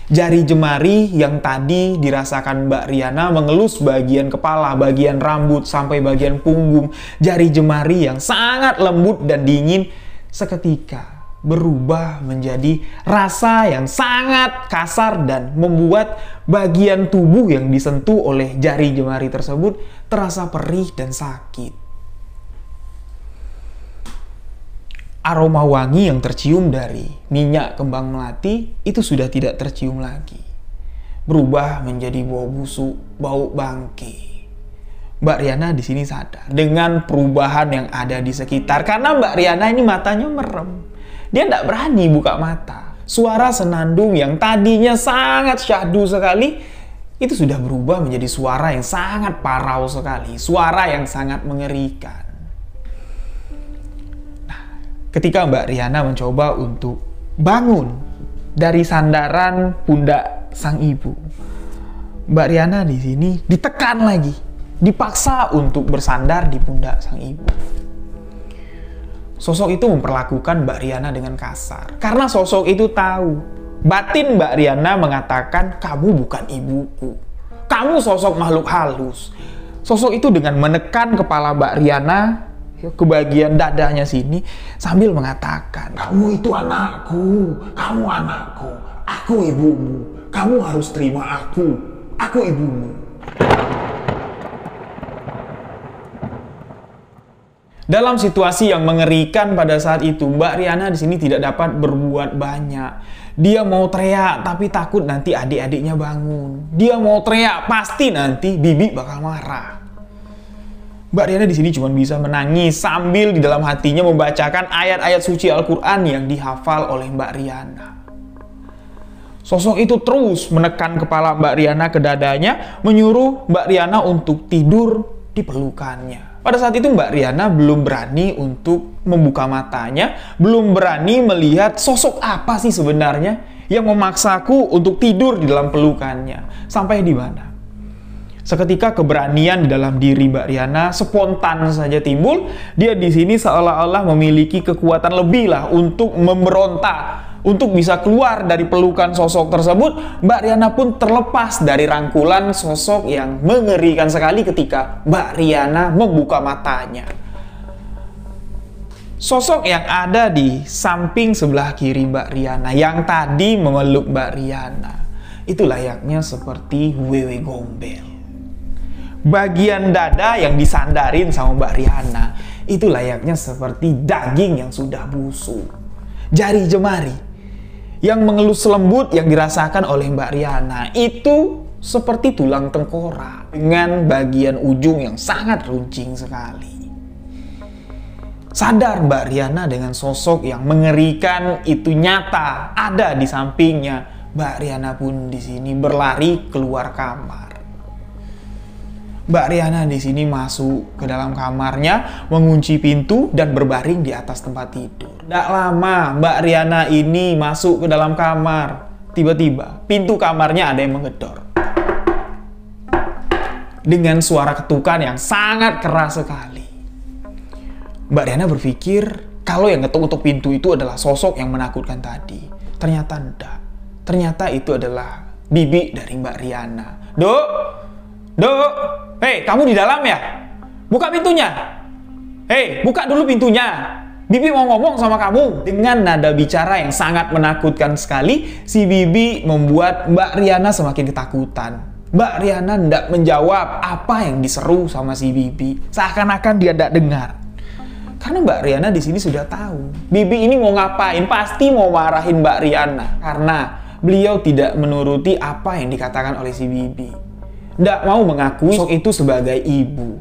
Jari jemari yang tadi dirasakan Mbak Riana mengelus bagian kepala, bagian rambut, sampai bagian punggung. Jari jemari yang sangat lembut dan dingin seketika berubah menjadi rasa yang sangat kasar dan membuat bagian tubuh yang disentuh oleh jari jemari tersebut terasa perih dan sakit. Aroma wangi yang tercium dari minyak kembang melati itu sudah tidak tercium lagi. Berubah menjadi bau busuk, bau bangke. Mbak Riana di sini sadar dengan perubahan yang ada di sekitar. Karena Mbak Riana ini matanya merem. Dia tidak berani buka mata. Suara senandung yang tadinya sangat syahdu sekali, itu sudah berubah menjadi suara yang sangat parau sekali. Suara yang sangat mengerikan. Ketika Mbak Riana mencoba untuk bangun dari sandaran pundak sang ibu, Mbak Riana di sini ditekan lagi, dipaksa untuk bersandar di pundak sang ibu. Sosok itu memperlakukan Mbak Riana dengan kasar, karena sosok itu tahu batin Mbak Riana mengatakan, kamu bukan ibuku, kamu sosok makhluk halus. Sosok itu dengan menekan kepala Mbak Riana ke bagian dadanya sini sambil mengatakan, kamu itu anakku, kamu anakku, aku ibumu, kamu harus terima aku ibumu. Dalam situasi yang mengerikan pada saat itu, Mbak Riana di sini tidak dapat berbuat banyak. Dia mau teriak tapi takut nanti adik-adiknya bangun. Dia mau teriak pasti nanti bibi bakal marah. Mbak Riana di sini cuma bisa menangis sambil di dalam hatinya membacakan ayat-ayat suci Al-Quran yang dihafal oleh Mbak Riana. Sosok itu terus menekan kepala Mbak Riana ke dadanya, menyuruh Mbak Riana untuk tidur di pelukannya. Pada saat itu Mbak Riana belum berani untuk membuka matanya, belum berani melihat sosok apa sih sebenarnya yang memaksaku untuk tidur di dalam pelukannya. Sampai di mana? Seketika keberanian di dalam diri Mbak Riana spontan saja timbul. Dia di sini seolah-olah memiliki kekuatan lebih lah untuk memberontak, untuk bisa keluar dari pelukan sosok tersebut. Mbak Riana pun terlepas dari rangkulan sosok yang mengerikan sekali ketika Mbak Riana membuka matanya. Sosok yang ada di samping sebelah kiri Mbak Riana yang tadi memeluk Mbak Riana itu layaknya seperti wewe gombel. Bagian dada yang disandarin sama Mbak Riana itu layaknya seperti daging yang sudah busuk. Jari jemari yang mengelus lembut yang dirasakan oleh Mbak Riana itu seperti tulang tengkorak dengan bagian ujung yang sangat runcing sekali. Sadar Mbak Riana dengan sosok yang mengerikan itu nyata ada di sampingnya, Mbak Riana pun di sini berlari keluar kamar. Mbak Riana di sini masuk ke dalam kamarnya, mengunci pintu dan berbaring di atas tempat tidur. Tidak lama Mbak Riana ini masuk ke dalam kamar. Tiba-tiba pintu kamarnya ada yang menggedor. Dengan suara ketukan yang sangat keras sekali. Mbak Riana berpikir kalau yang ketuk-ketuk pintu itu adalah sosok yang menakutkan tadi. Ternyata tidak. Ternyata itu adalah bibi dari Mbak Riana. Dok! Dok! Hei, kamu di dalam ya? Buka pintunya! Hei, buka dulu pintunya! Bibi mau ngomong sama kamu. Dengan nada bicara yang sangat menakutkan sekali, si bibi membuat Mbak Riana semakin ketakutan. Mbak Riana tidak menjawab apa yang diseru sama si bibi. Seakan-akan dia tidak dengar. Karena Mbak Riana di sini sudah tahu. Bibi ini mau ngapain? Pasti mau marahin Mbak Riana. Karena beliau tidak menuruti apa yang dikatakan oleh si bibi. Tidak mau mengakui sosok itu sebagai ibu.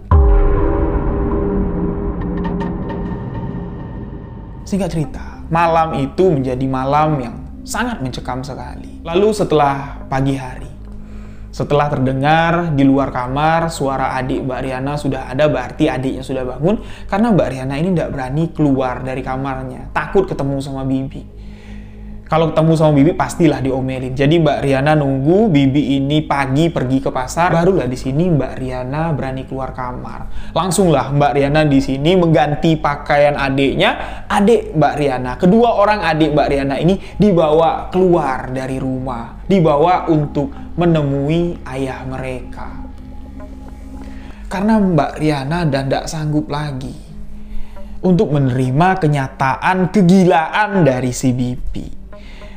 Singkat cerita, malam itu menjadi malam yang sangat mencekam sekali. Lalu setelah pagi hari, setelah terdengar di luar kamar suara adik Mbak Riana sudah ada, berarti adiknya sudah bangun. Karena Mbak Riana ini tidak berani keluar dari kamarnya, takut ketemu sama bibi. Kalau ketemu sama bibi pastilah diomelin. Jadi Mbak Riana nunggu bibi ini pagi pergi ke pasar, barulah di sini Mbak Riana berani keluar kamar. Langsunglah Mbak Riana di sini mengganti pakaian adiknya, adik Mbak Riana. Kedua orang adik Mbak Riana ini dibawa keluar dari rumah, dibawa untuk menemui ayah mereka. Karena Mbak Riana dan tidak sanggup lagi untuk menerima kenyataan kegilaan dari si bibi.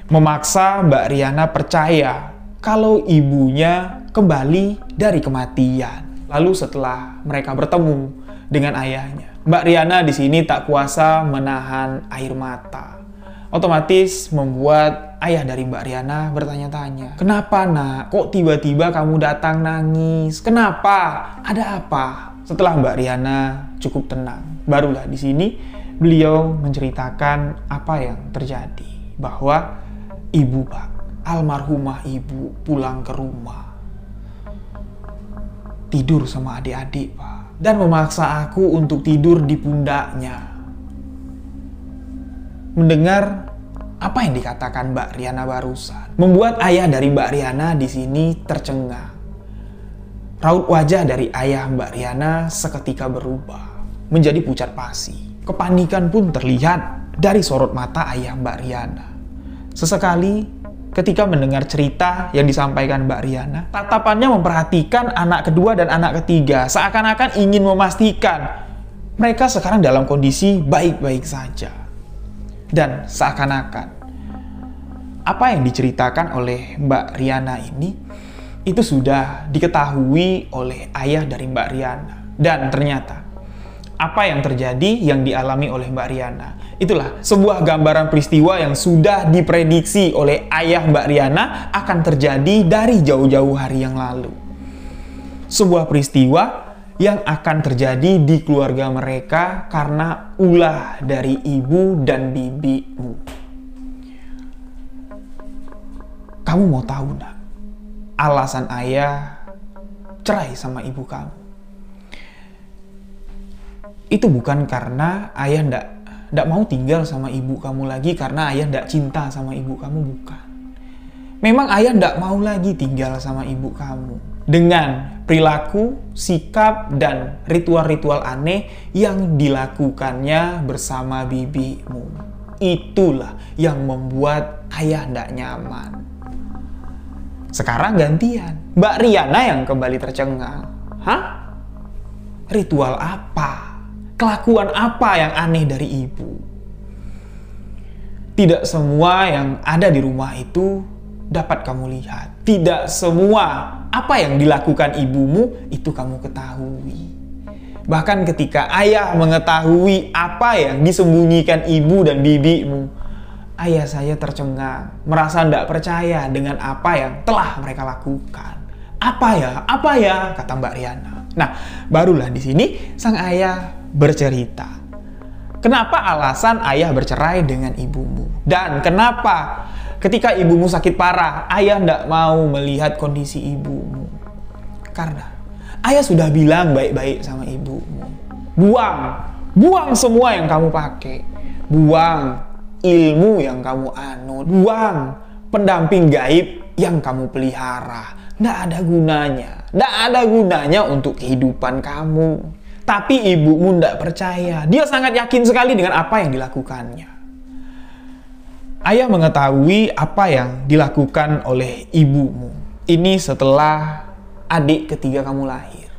Memaksa Mbak Riana percaya kalau ibunya kembali dari kematian. Lalu setelah mereka bertemu dengan ayahnya, Mbak Riana di sini tak kuasa menahan air mata. Otomatis membuat ayah dari Mbak Riana bertanya-tanya, "Kenapa nak? Kok tiba-tiba kamu datang nangis? Kenapa? Ada apa?" Setelah Mbak Riana cukup tenang, barulah di sini beliau menceritakan apa yang terjadi. Bahwa ibu, Pak, almarhumah ibu pulang ke rumah, tidur sama adik-adik, Pak, dan memaksa aku untuk tidur di pundaknya. Mendengar apa yang dikatakan Mbak Riana barusan, membuat ayah dari Mbak Riana di sini tercengang. Raut wajah dari ayah Mbak Riana seketika berubah menjadi pucat pasi. Kepanikan pun terlihat dari sorot mata ayah Mbak Riana. Sesekali ketika mendengar cerita yang disampaikan Mbak Riana, tatapannya memperhatikan anak kedua dan anak ketiga, seakan-akan ingin memastikan mereka sekarang dalam kondisi baik-baik saja. Dan seakan-akan apa yang diceritakan oleh Mbak Riana ini itu sudah diketahui oleh ayah dari Mbak Riana. Dan ternyata apa yang terjadi yang dialami oleh Mbak Riana, itulah sebuah gambaran peristiwa yang sudah diprediksi oleh ayah Mbak Riana akan terjadi dari jauh-jauh hari yang lalu. Sebuah peristiwa yang akan terjadi di keluarga mereka karena ulah dari ibu dan bibimu. Kamu mau tahu nak, alasan ayah cerai sama ibu kamu? Itu bukan karena ayah ndak mau tinggal sama ibu kamu lagi karena ayah ndak cinta sama ibu kamu, bukan. Memang ayah ndak mau lagi tinggal sama ibu kamu. Dengan perilaku, sikap, dan ritual-ritual aneh yang dilakukannya bersama bibimu. Itulah yang membuat ayah ndak nyaman. Sekarang gantian, Mbak Riana yang kembali tercengang. Hah? Ritual apa? Kelakuan apa yang aneh dari ibu? Tidak semua yang ada di rumah itu dapat kamu lihat. Tidak semua apa yang dilakukan ibumu itu kamu ketahui. Bahkan ketika ayah mengetahui apa yang disembunyikan ibu dan bibimu, ayah saya tercengang, merasa tidak percaya dengan apa yang telah mereka lakukan. Apa ya? Apa ya? Kata Mbak Riana. Nah, barulah di sini sang ayah bercerita. Kenapa alasan ayah bercerai dengan ibumu? Dan kenapa ketika ibumu sakit parah, ayah tidak mau melihat kondisi ibumu? Karena ayah sudah bilang baik-baik sama ibumu. Buang semua yang kamu pakai. Buang ilmu yang kamu anut. Buang pendamping gaib yang kamu pelihara. Nggak ada gunanya. Nggak ada gunanya untuk kehidupan kamu. Tapi ibumu nggak percaya. Dia sangat yakin sekali dengan apa yang dilakukannya. Ayah mengetahui apa yang dilakukan oleh ibumu. Ini setelah adik ketiga kamu lahir.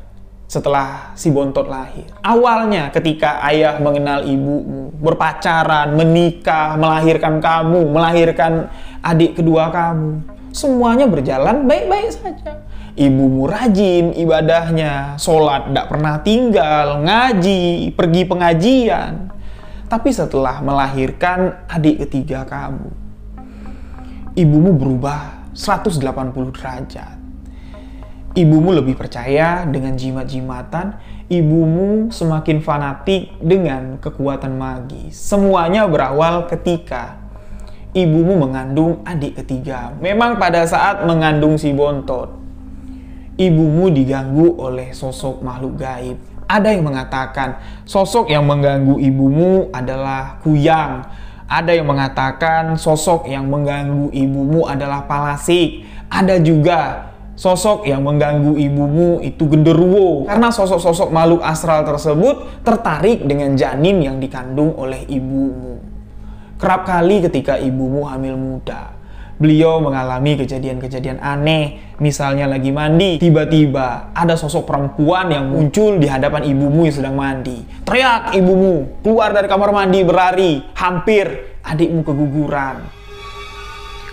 Setelah si bontot lahir. Awalnya ketika ayah mengenal ibumu, berpacaran, menikah, melahirkan kamu, melahirkan adik kedua kamu, semuanya berjalan baik-baik saja. Ibumu rajin ibadahnya, sholat tidak pernah tinggal, ngaji, pergi pengajian. Tapi setelah melahirkan adik ketiga kamu, ibumu berubah 180 derajat. Ibumu lebih percaya dengan jimat-jimatan, ibumu semakin fanatik dengan kekuatan magis. Semuanya berawal ketika ibumu mengandung adik ketiga. Memang pada saat mengandung si bontot, ibumu diganggu oleh sosok makhluk gaib. Ada yang mengatakan sosok yang mengganggu ibumu adalah kuyang. Ada yang mengatakan sosok yang mengganggu ibumu adalah palasik. Ada juga sosok yang mengganggu ibumu itu genderuwo. Karena sosok-sosok makhluk astral tersebut tertarik dengan janin yang dikandung oleh ibumu. Kerap kali ketika ibumu hamil muda, beliau mengalami kejadian-kejadian aneh. Misalnya lagi mandi, tiba-tiba ada sosok perempuan yang muncul di hadapan ibumu yang sedang mandi. Teriak ibumu, keluar dari kamar mandi berlari, hampir adikmu keguguran.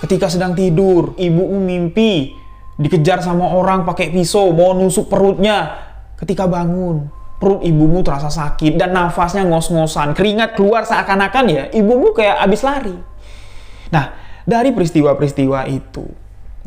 Ketika sedang tidur, ibumu mimpi dikejar sama orang pakai pisau, mau nusuk perutnya. Ketika bangun, perut ibumu terasa sakit dan nafasnya ngos-ngosan, keringat keluar seakan-akan ya ibumu kayak abis lari. Nah, dari peristiwa-peristiwa itu,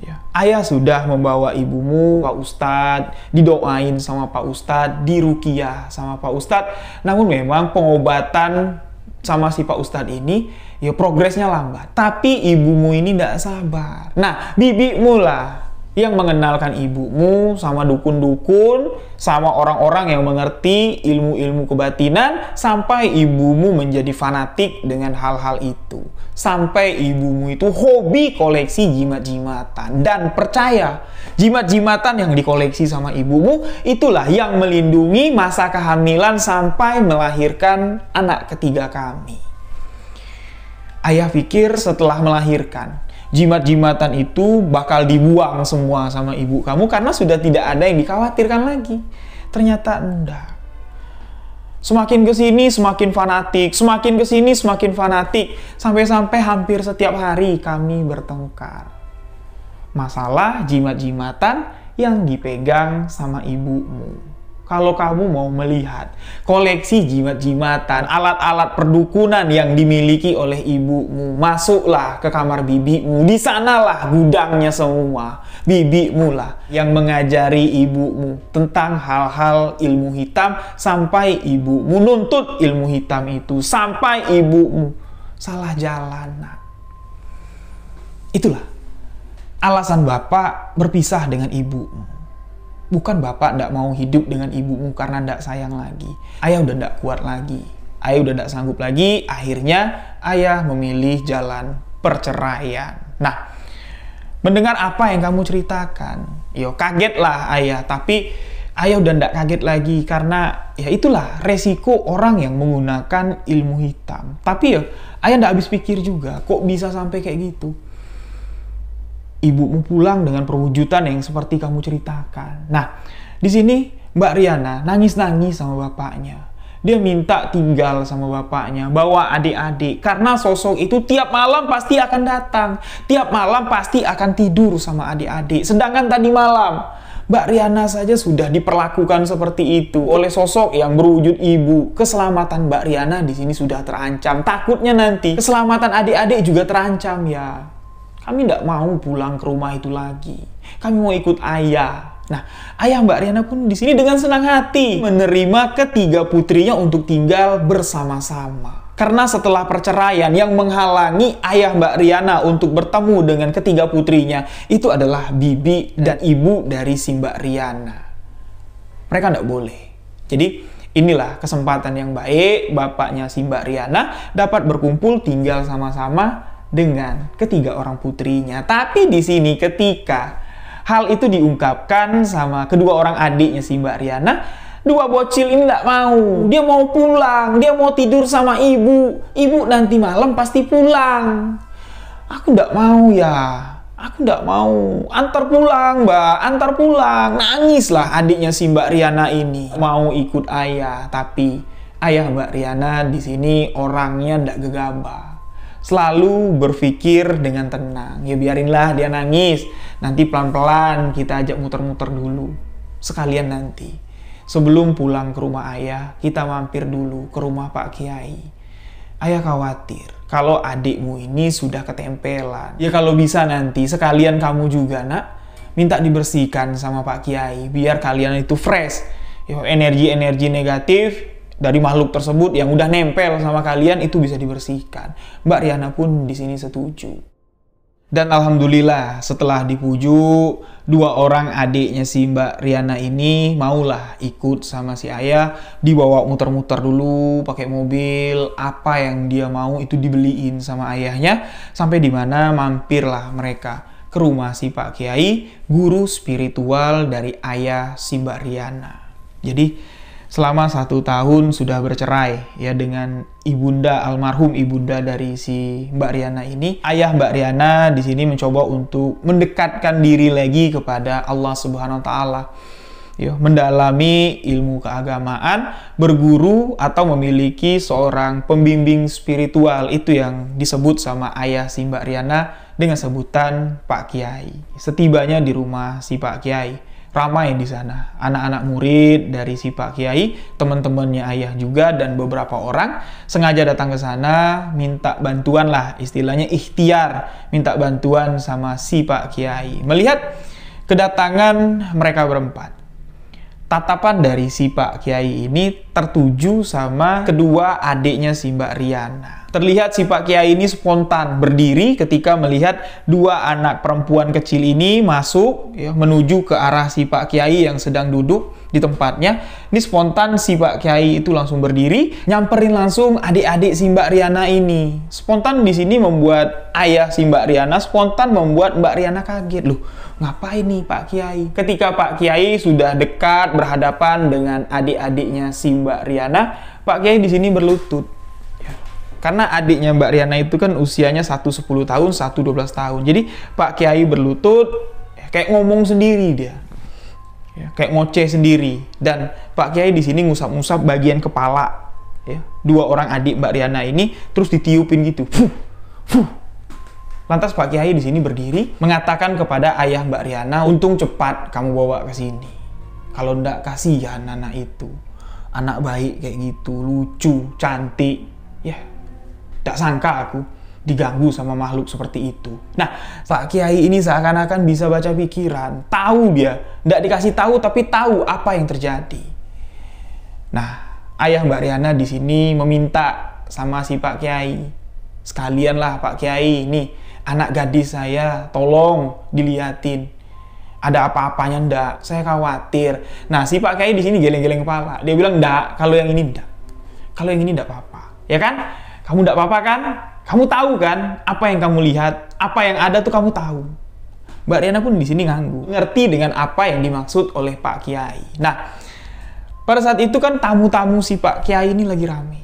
ya, ayah sudah membawa ibumu Pak Ustadz, didoain sama Pak Ustadz, diruqyah sama Pak Ustadz. Namun memang pengobatan sama si Pak Ustadz ini ya progresnya lambat. Tapi ibumu ini tidak sabar. Nah, bibimu lah yang mengenalkan ibumu sama dukun-dukun, sama orang-orang yang mengerti ilmu-ilmu kebatinan, sampai ibumu menjadi fanatik dengan hal-hal itu. Sampai ibumu itu hobi koleksi jimat-jimatan. Dan percaya, jimat-jimatan yang dikoleksi sama ibumu, itulah yang melindungi masa kehamilan sampai melahirkan anak ketiga kami. Ayah pikir setelah melahirkan, jimat-jimatan itu bakal dibuang semua sama ibu kamu karena sudah tidak ada yang dikhawatirkan lagi. Ternyata enggak. Semakin kesini semakin fanatik, semakin kesini semakin fanatik, sampai-sampai hampir setiap hari kami bertengkar. Masalah jimat-jimatan yang dipegang sama ibumu. Kalau kamu mau melihat koleksi jimat-jimatan, alat-alat perdukunan yang dimiliki oleh ibumu, masuklah ke kamar bibimu. Di sanalah gudangnya semua. Bibimu lah yang mengajari ibumu tentang hal-hal ilmu hitam sampai ibumu nuntut ilmu hitam itu, sampai ibumu salah jalan. Itulah alasan bapak berpisah dengan ibumu. Bukan bapak tidak mau hidup dengan ibumu karena tidak sayang lagi. Ayah udah tidak kuat lagi. Ayah udah tidak sanggup lagi. Akhirnya ayah memilih jalan perceraian. Nah, mendengar apa yang kamu ceritakan, yo kagetlah ayah. Tapi ayah udah tidak kaget lagi karena ya itulah resiko orang yang menggunakan ilmu hitam. Tapi ya ayah tidak habis pikir juga, kok bisa sampai kayak gitu. Ibumu pulang dengan perwujudan yang seperti kamu ceritakan. Nah, di sini Mbak Riana nangis-nangis sama bapaknya. Dia minta tinggal sama bapaknya, bawa adik-adik. Karena sosok itu tiap malam pasti akan datang. Tiap malam pasti akan tidur sama adik-adik. Sedangkan tadi malam, Mbak Riana saja sudah diperlakukan seperti itu oleh sosok yang berwujud ibu. Keselamatan Mbak Riana di sini sudah terancam. Takutnya nanti keselamatan adik-adik juga terancam ya. Kami tidak mau pulang ke rumah itu lagi. Kami mau ikut ayah. Nah, ayah Mbak Riana pun di sini dengan senang hati menerima ketiga putrinya untuk tinggal bersama-sama. Karena setelah perceraian yang menghalangi ayah Mbak Riana untuk bertemu dengan ketiga putrinya, itu adalah bibi dan ibu dari si Mbak Riana. Mereka tidak boleh. Jadi inilah kesempatan yang baik bapaknya si Mbak Riana dapat berkumpul tinggal sama-sama dengan ketiga orang putrinya. Tapi di sini ketika hal itu diungkapkan sama kedua orang adiknya si Mbak Riana, dua bocil ini tidak mau. Dia mau pulang, dia mau tidur sama ibu. Ibu nanti malam pasti pulang. Aku tidak mau ya. Aku tidak mau. Antar pulang, Mbak. Antar pulang. Nangislah adiknya si Mbak Riana ini. Mau ikut ayah, tapi ayah Mbak Riana di sini orangnya tidak gegabah. Selalu berpikir dengan tenang. Ya biarinlah dia nangis. Nanti pelan-pelan kita ajak muter-muter dulu. Sekalian nanti. Sebelum pulang ke rumah ayah, kita mampir dulu ke rumah Pak Kiai. Ayah khawatir kalau adikmu ini sudah ketempelan. Ya kalau bisa nanti sekalian kamu juga nak, minta dibersihkan sama Pak Kiai. Biar kalian itu fresh. Ya, energi-energi negatif dari makhluk tersebut yang udah nempel sama kalian itu bisa dibersihkan. Mbak Riana pun di sini setuju. Dan alhamdulillah setelah dipujuk, dua orang adiknya si Mbak Riana ini maulah ikut sama si ayah, dibawa muter-muter dulu pakai mobil, apa yang dia mau itu dibeliin sama ayahnya, sampai di mana mampirlah mereka ke rumah si Pak Kiai, guru spiritual dari ayah si Mbak Riana. Jadi selama 1 tahun sudah bercerai ya dengan ibunda, almarhum ibunda dari si Mbak Riana ini. Ayah Mbak Riana di sini mencoba untuk mendekatkan diri lagi kepada Allah Subhanahu wa taala. Ya, mendalami ilmu keagamaan, berguru atau memiliki seorang pembimbing spiritual, itu yang disebut sama ayah si Mbak Riana dengan sebutan Pak Kiai. Setibanya di rumah si Pak Kiai, ramai di sana, anak-anak murid dari si Pak Kiai, teman-temannya ayah juga, dan beberapa orang sengaja datang ke sana minta bantuan lah, istilahnya ikhtiar, minta bantuan sama si Pak Kiai. Melihat kedatangan mereka berempat, tatapan dari si Pak Kiai ini tertuju sama kedua adiknya si Mbak Riana. Terlihat si Pak Kiai ini spontan berdiri ketika melihat dua anak perempuan kecil ini masuk ya, menuju ke arah si Pak Kiai yang sedang duduk di tempatnya. Ini spontan si Pak Kiai itu langsung berdiri, nyamperin langsung adik-adik si Mbak Riana ini. Spontan di sini membuat ayah si Mbak Riana, spontan membuat Mbak Riana kaget. Loh, ngapain nih Pak Kiai? Ketika Pak Kiai sudah dekat berhadapan dengan adik-adiknya si Mbak Riana, Pak Kiai di sini berlutut. Karena adiknya Mbak Riana itu kan usianya satu 10 tahun, satu 12 tahun. Jadi Pak Kiai berlutut, kayak ngomong sendiri dia. Ya, kayak ngoceh sendiri. Dan Pak Kiai di sini ngusap-ngusap bagian kepala. Ya, dua orang adik Mbak Riana ini terus ditiupin gitu. Fuh, fuh. Lantas Pak Kiai di sini berdiri mengatakan kepada ayah Mbak Riana, untung cepat kamu bawa ke sini. Kalau ndak kasihan anak itu. Anak baik kayak gitu, lucu, cantik. Ya, tak sangka aku diganggu sama makhluk seperti itu. Nah, Pak Kiai ini seakan-akan bisa baca pikiran. Tahu dia, ndak dikasih tahu tapi tahu apa yang terjadi. Nah, ayah Mbak Riana di sini meminta sama si Pak Kiai, sekalianlah Pak Kiai, ini anak gadis saya, tolong diliatin. Ada apa-apanya ndak? Saya khawatir. Nah, si Pak Kiai di sini geleng-geleng kepala. Dia bilang, ndak, kalau yang ini ndak. Kalau yang ini ndak apa-apa. Ya kan? Kamu ndak apa-apa kan? Kamu tahu kan apa yang kamu lihat, apa yang ada tuh kamu tahu. Mbak Riana pun di sini nganggu, ngerti dengan apa yang dimaksud oleh Pak Kiai. Nah, pada saat itu kan tamu-tamu si Pak Kiai ini lagi rame.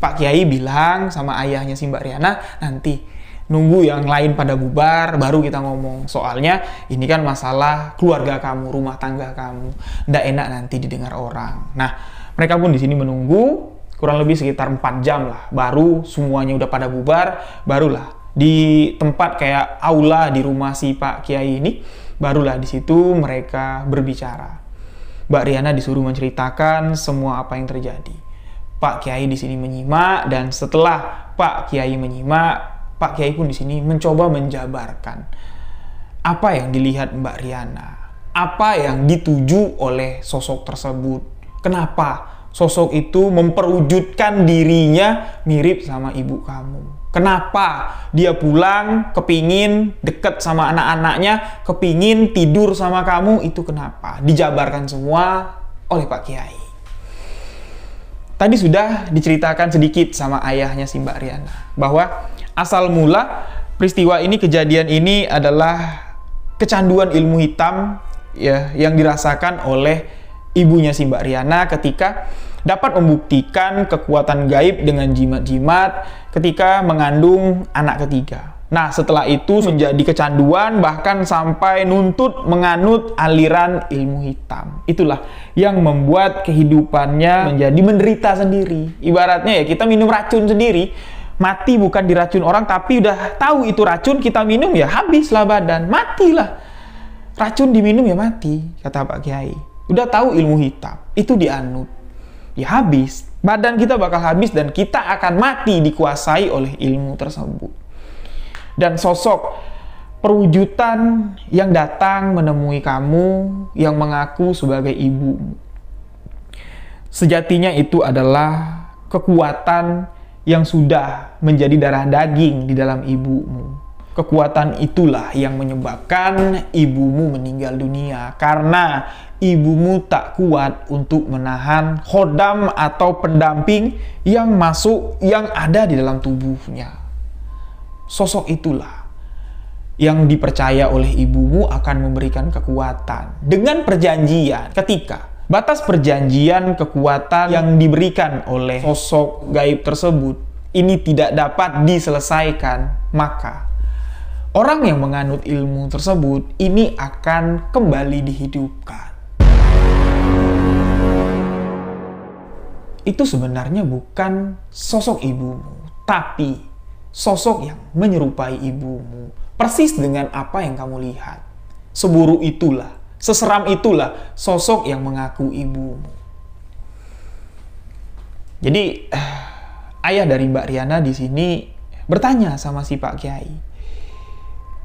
Pak Kiai bilang sama ayahnya si Mbak Riana, nanti nunggu yang lain pada bubar, baru kita ngomong. Soalnya ini kan masalah keluarga kamu, rumah tangga kamu. Nggak enak nanti didengar orang. Nah, mereka pun di sini menunggu. Kurang lebih sekitar 4 jam lah, baru semuanya udah pada bubar, barulah di tempat kayak aula di rumah si Pak Kiai ini, barulah di situ mereka berbicara. Mbak Riana disuruh menceritakan semua apa yang terjadi. Pak Kiai di sini menyimak, dan setelah Pak Kiai menyimak, Pak Kiai pun di sini mencoba menjabarkan apa yang dilihat Mbak Riana, apa yang dituju oleh sosok tersebut. Kenapa sosok itu memperwujudkan dirinya mirip sama ibu kamu? Kenapa dia pulang kepingin deket sama anak-anaknya, kepingin tidur sama kamu? Itu kenapa? Dijabarkan semua oleh Pak Kiai. Tadi sudah diceritakan sedikit sama ayahnya si Mbak Riana bahwa asal mula peristiwa ini, kejadian ini adalah kecanduan ilmu hitam ya yang dirasakan oleh ibunya si Mbak Riana ketika dapat membuktikan kekuatan gaib dengan jimat-jimat ketika mengandung anak ketiga. Nah, setelah itu menjadi kecanduan, bahkan sampai nuntut menganut aliran ilmu hitam. Itulah yang membuat kehidupannya menjadi menderita sendiri. Ibaratnya ya kita minum racun sendiri, mati bukan diracun orang, tapi udah tahu itu racun, kita minum ya habislah badan, matilah. Racun diminum ya mati, kata Pak Kiai. Udah tahu ilmu hitam, itu dianut, ya habis. Badan kita bakal habis dan kita akan mati dikuasai oleh ilmu tersebut. Dan sosok perwujudan yang datang menemui kamu, yang mengaku sebagai ibumu, sejatinya itu adalah kekuatan yang sudah menjadi darah daging di dalam ibumu. Kekuatan itulah yang menyebabkan ibumu meninggal dunia, karena ibumu tak kuat untuk menahan khodam atau pendamping yang masuk, yang ada di dalam tubuhnya. Sosok itulah yang dipercaya oleh ibumu akan memberikan kekuatan dengan perjanjian. Ketika batas perjanjian kekuatan yang diberikan oleh sosok gaib tersebut ini tidak dapat diselesaikan, maka orang yang menganut ilmu tersebut ini akan kembali dihidupkan. Itu sebenarnya bukan sosok ibumu, tapi sosok yang menyerupai ibumu, persis dengan apa yang kamu lihat. Seburuk itulah, seseram itulah sosok yang mengaku ibumu. Jadi ayah dari Mbak Riana di sini bertanya sama si Pak Kiai.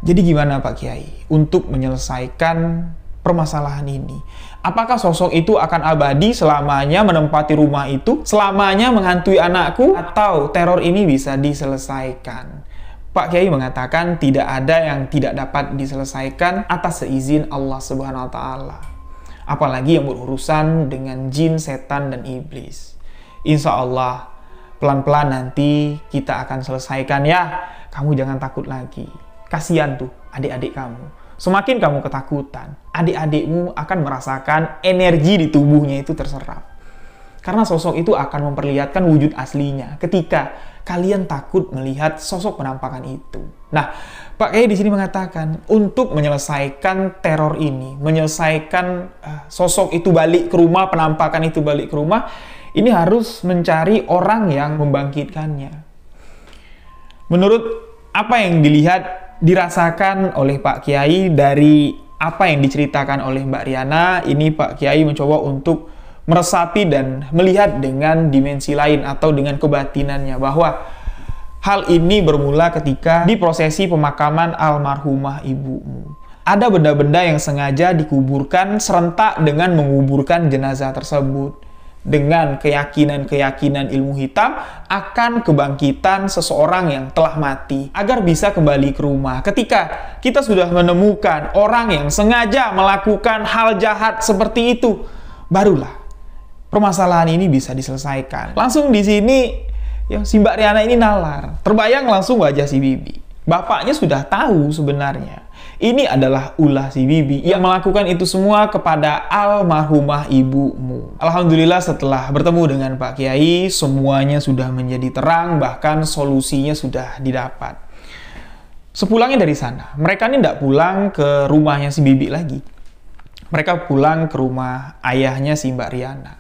Jadi gimana Pak Kiai untuk menyelesaikan permasalahan ini? Apakah sosok itu akan abadi selamanya menempati rumah itu, selamanya menghantui anakku, atau teror ini bisa diselesaikan? Pak Kiai mengatakan tidak ada yang tidak dapat diselesaikan atas seizin Allah Subhanahu wa Ta'ala. Apalagi yang berurusan dengan jin, setan, dan iblis. Insya Allah pelan-pelan nanti kita akan selesaikan ya. Kamu jangan takut lagi. Kasihan tuh adik-adik kamu. Semakin kamu ketakutan, adik-adikmu akan merasakan energi di tubuhnya itu terserap. Karena sosok itu akan memperlihatkan wujud aslinya ketika kalian takut melihat sosok penampakan itu. Nah, Pak Kiai di sini mengatakan untuk menyelesaikan teror ini, menyelesaikan sosok itu balik ke rumah, penampakan itu balik ke rumah, ini harus mencari orang yang membangkitkannya. Menurut apa yang dirasakan oleh Pak Kiai dari apa yang diceritakan oleh Mbak Riana, ini Pak Kiai mencoba untuk meresapi dan melihat dengan dimensi lain atau dengan kebatinannya, bahwa hal ini bermula ketika di prosesi pemakaman almarhumah ibumu. Ada benda-benda yang sengaja dikuburkan serentak dengan menguburkan jenazah tersebut, dengan keyakinan-keyakinan ilmu hitam akan kebangkitan seseorang yang telah mati agar bisa kembali ke rumah. Ketika kita sudah menemukan orang yang sengaja melakukan hal jahat seperti itu, barulah permasalahan ini bisa diselesaikan. Langsung di sini ya, si Mbak Riana ini nalar, terbayang langsung wajah si Bibi. Bapaknya sudah tahu sebenarnya ini adalah ulah si Bibi yang melakukan itu semua kepada almarhumah ibumu. Alhamdulillah setelah bertemu dengan Pak Kiai, semuanya sudah menjadi terang, bahkan solusinya sudah didapat. Sepulangnya dari sana, mereka ini tidak pulang ke rumahnya si Bibi lagi. Mereka pulang ke rumah ayahnya si Mbak Riana.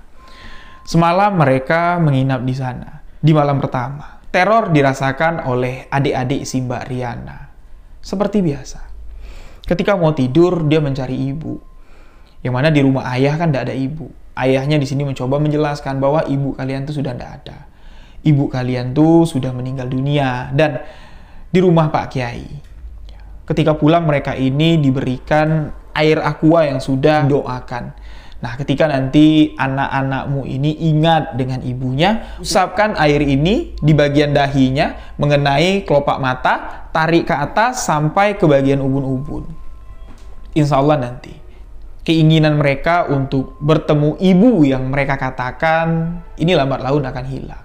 Semalam mereka menginap di sana. Di malam pertama, teror dirasakan oleh adik-adik si Mbak Riana. Seperti biasa. Ketika mau tidur, dia mencari ibu. Yang mana di rumah ayah kan tidak ada ibu. Ayahnya di sini mencoba menjelaskan bahwa ibu kalian tuh sudah tidak ada. Ibu kalian tuh sudah meninggal dunia. Dan di rumah Pak Kiai. Ketika pulang mereka ini diberikan air aqua yang sudah doakan. Nah, ketika nanti anak-anakmu ini ingat dengan ibunya, usapkan air ini di bagian dahinya mengenai kelopak mata, tarik ke atas sampai ke bagian ubun-ubun. Insya Allah nanti keinginan mereka untuk bertemu ibu yang mereka katakan ini lambat laun akan hilang.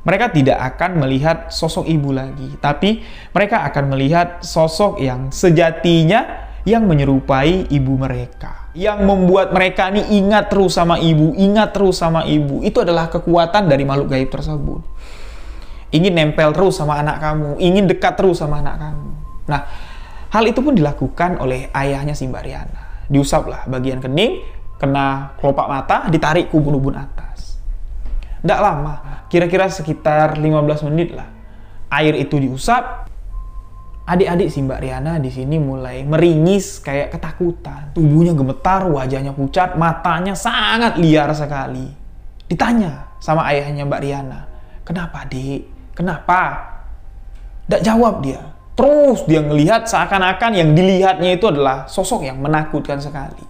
Mereka tidak akan melihat sosok ibu lagi, tapi mereka akan melihat sosok yang sejatinya yang menyerupai ibu mereka. Yang membuat mereka ini ingat terus sama ibu, ingat terus sama ibu. Itu adalah kekuatan dari makhluk gaib tersebut. Ingin nempel terus sama anak kamu, ingin dekat terus sama anak kamu. Nah, hal itu pun dilakukan oleh ayahnya si Mbak Riana. Diusaplah bagian kening, kena kelopak mata, ditarik ke ubun-ubun atas. Tidak lama, kira-kira sekitar 15 menit lah. Air itu diusap, adik-adik si Mbak Riana di sini mulai meringis kayak ketakutan. Tubuhnya gemetar, wajahnya pucat, matanya sangat liar sekali. Ditanya sama ayahnya Mbak Riana, "Kenapa, Dek? Kenapa?" Tidak jawab dia. Terus dia ngelihat seakan-akan yang dilihatnya itu adalah sosok yang menakutkan sekali.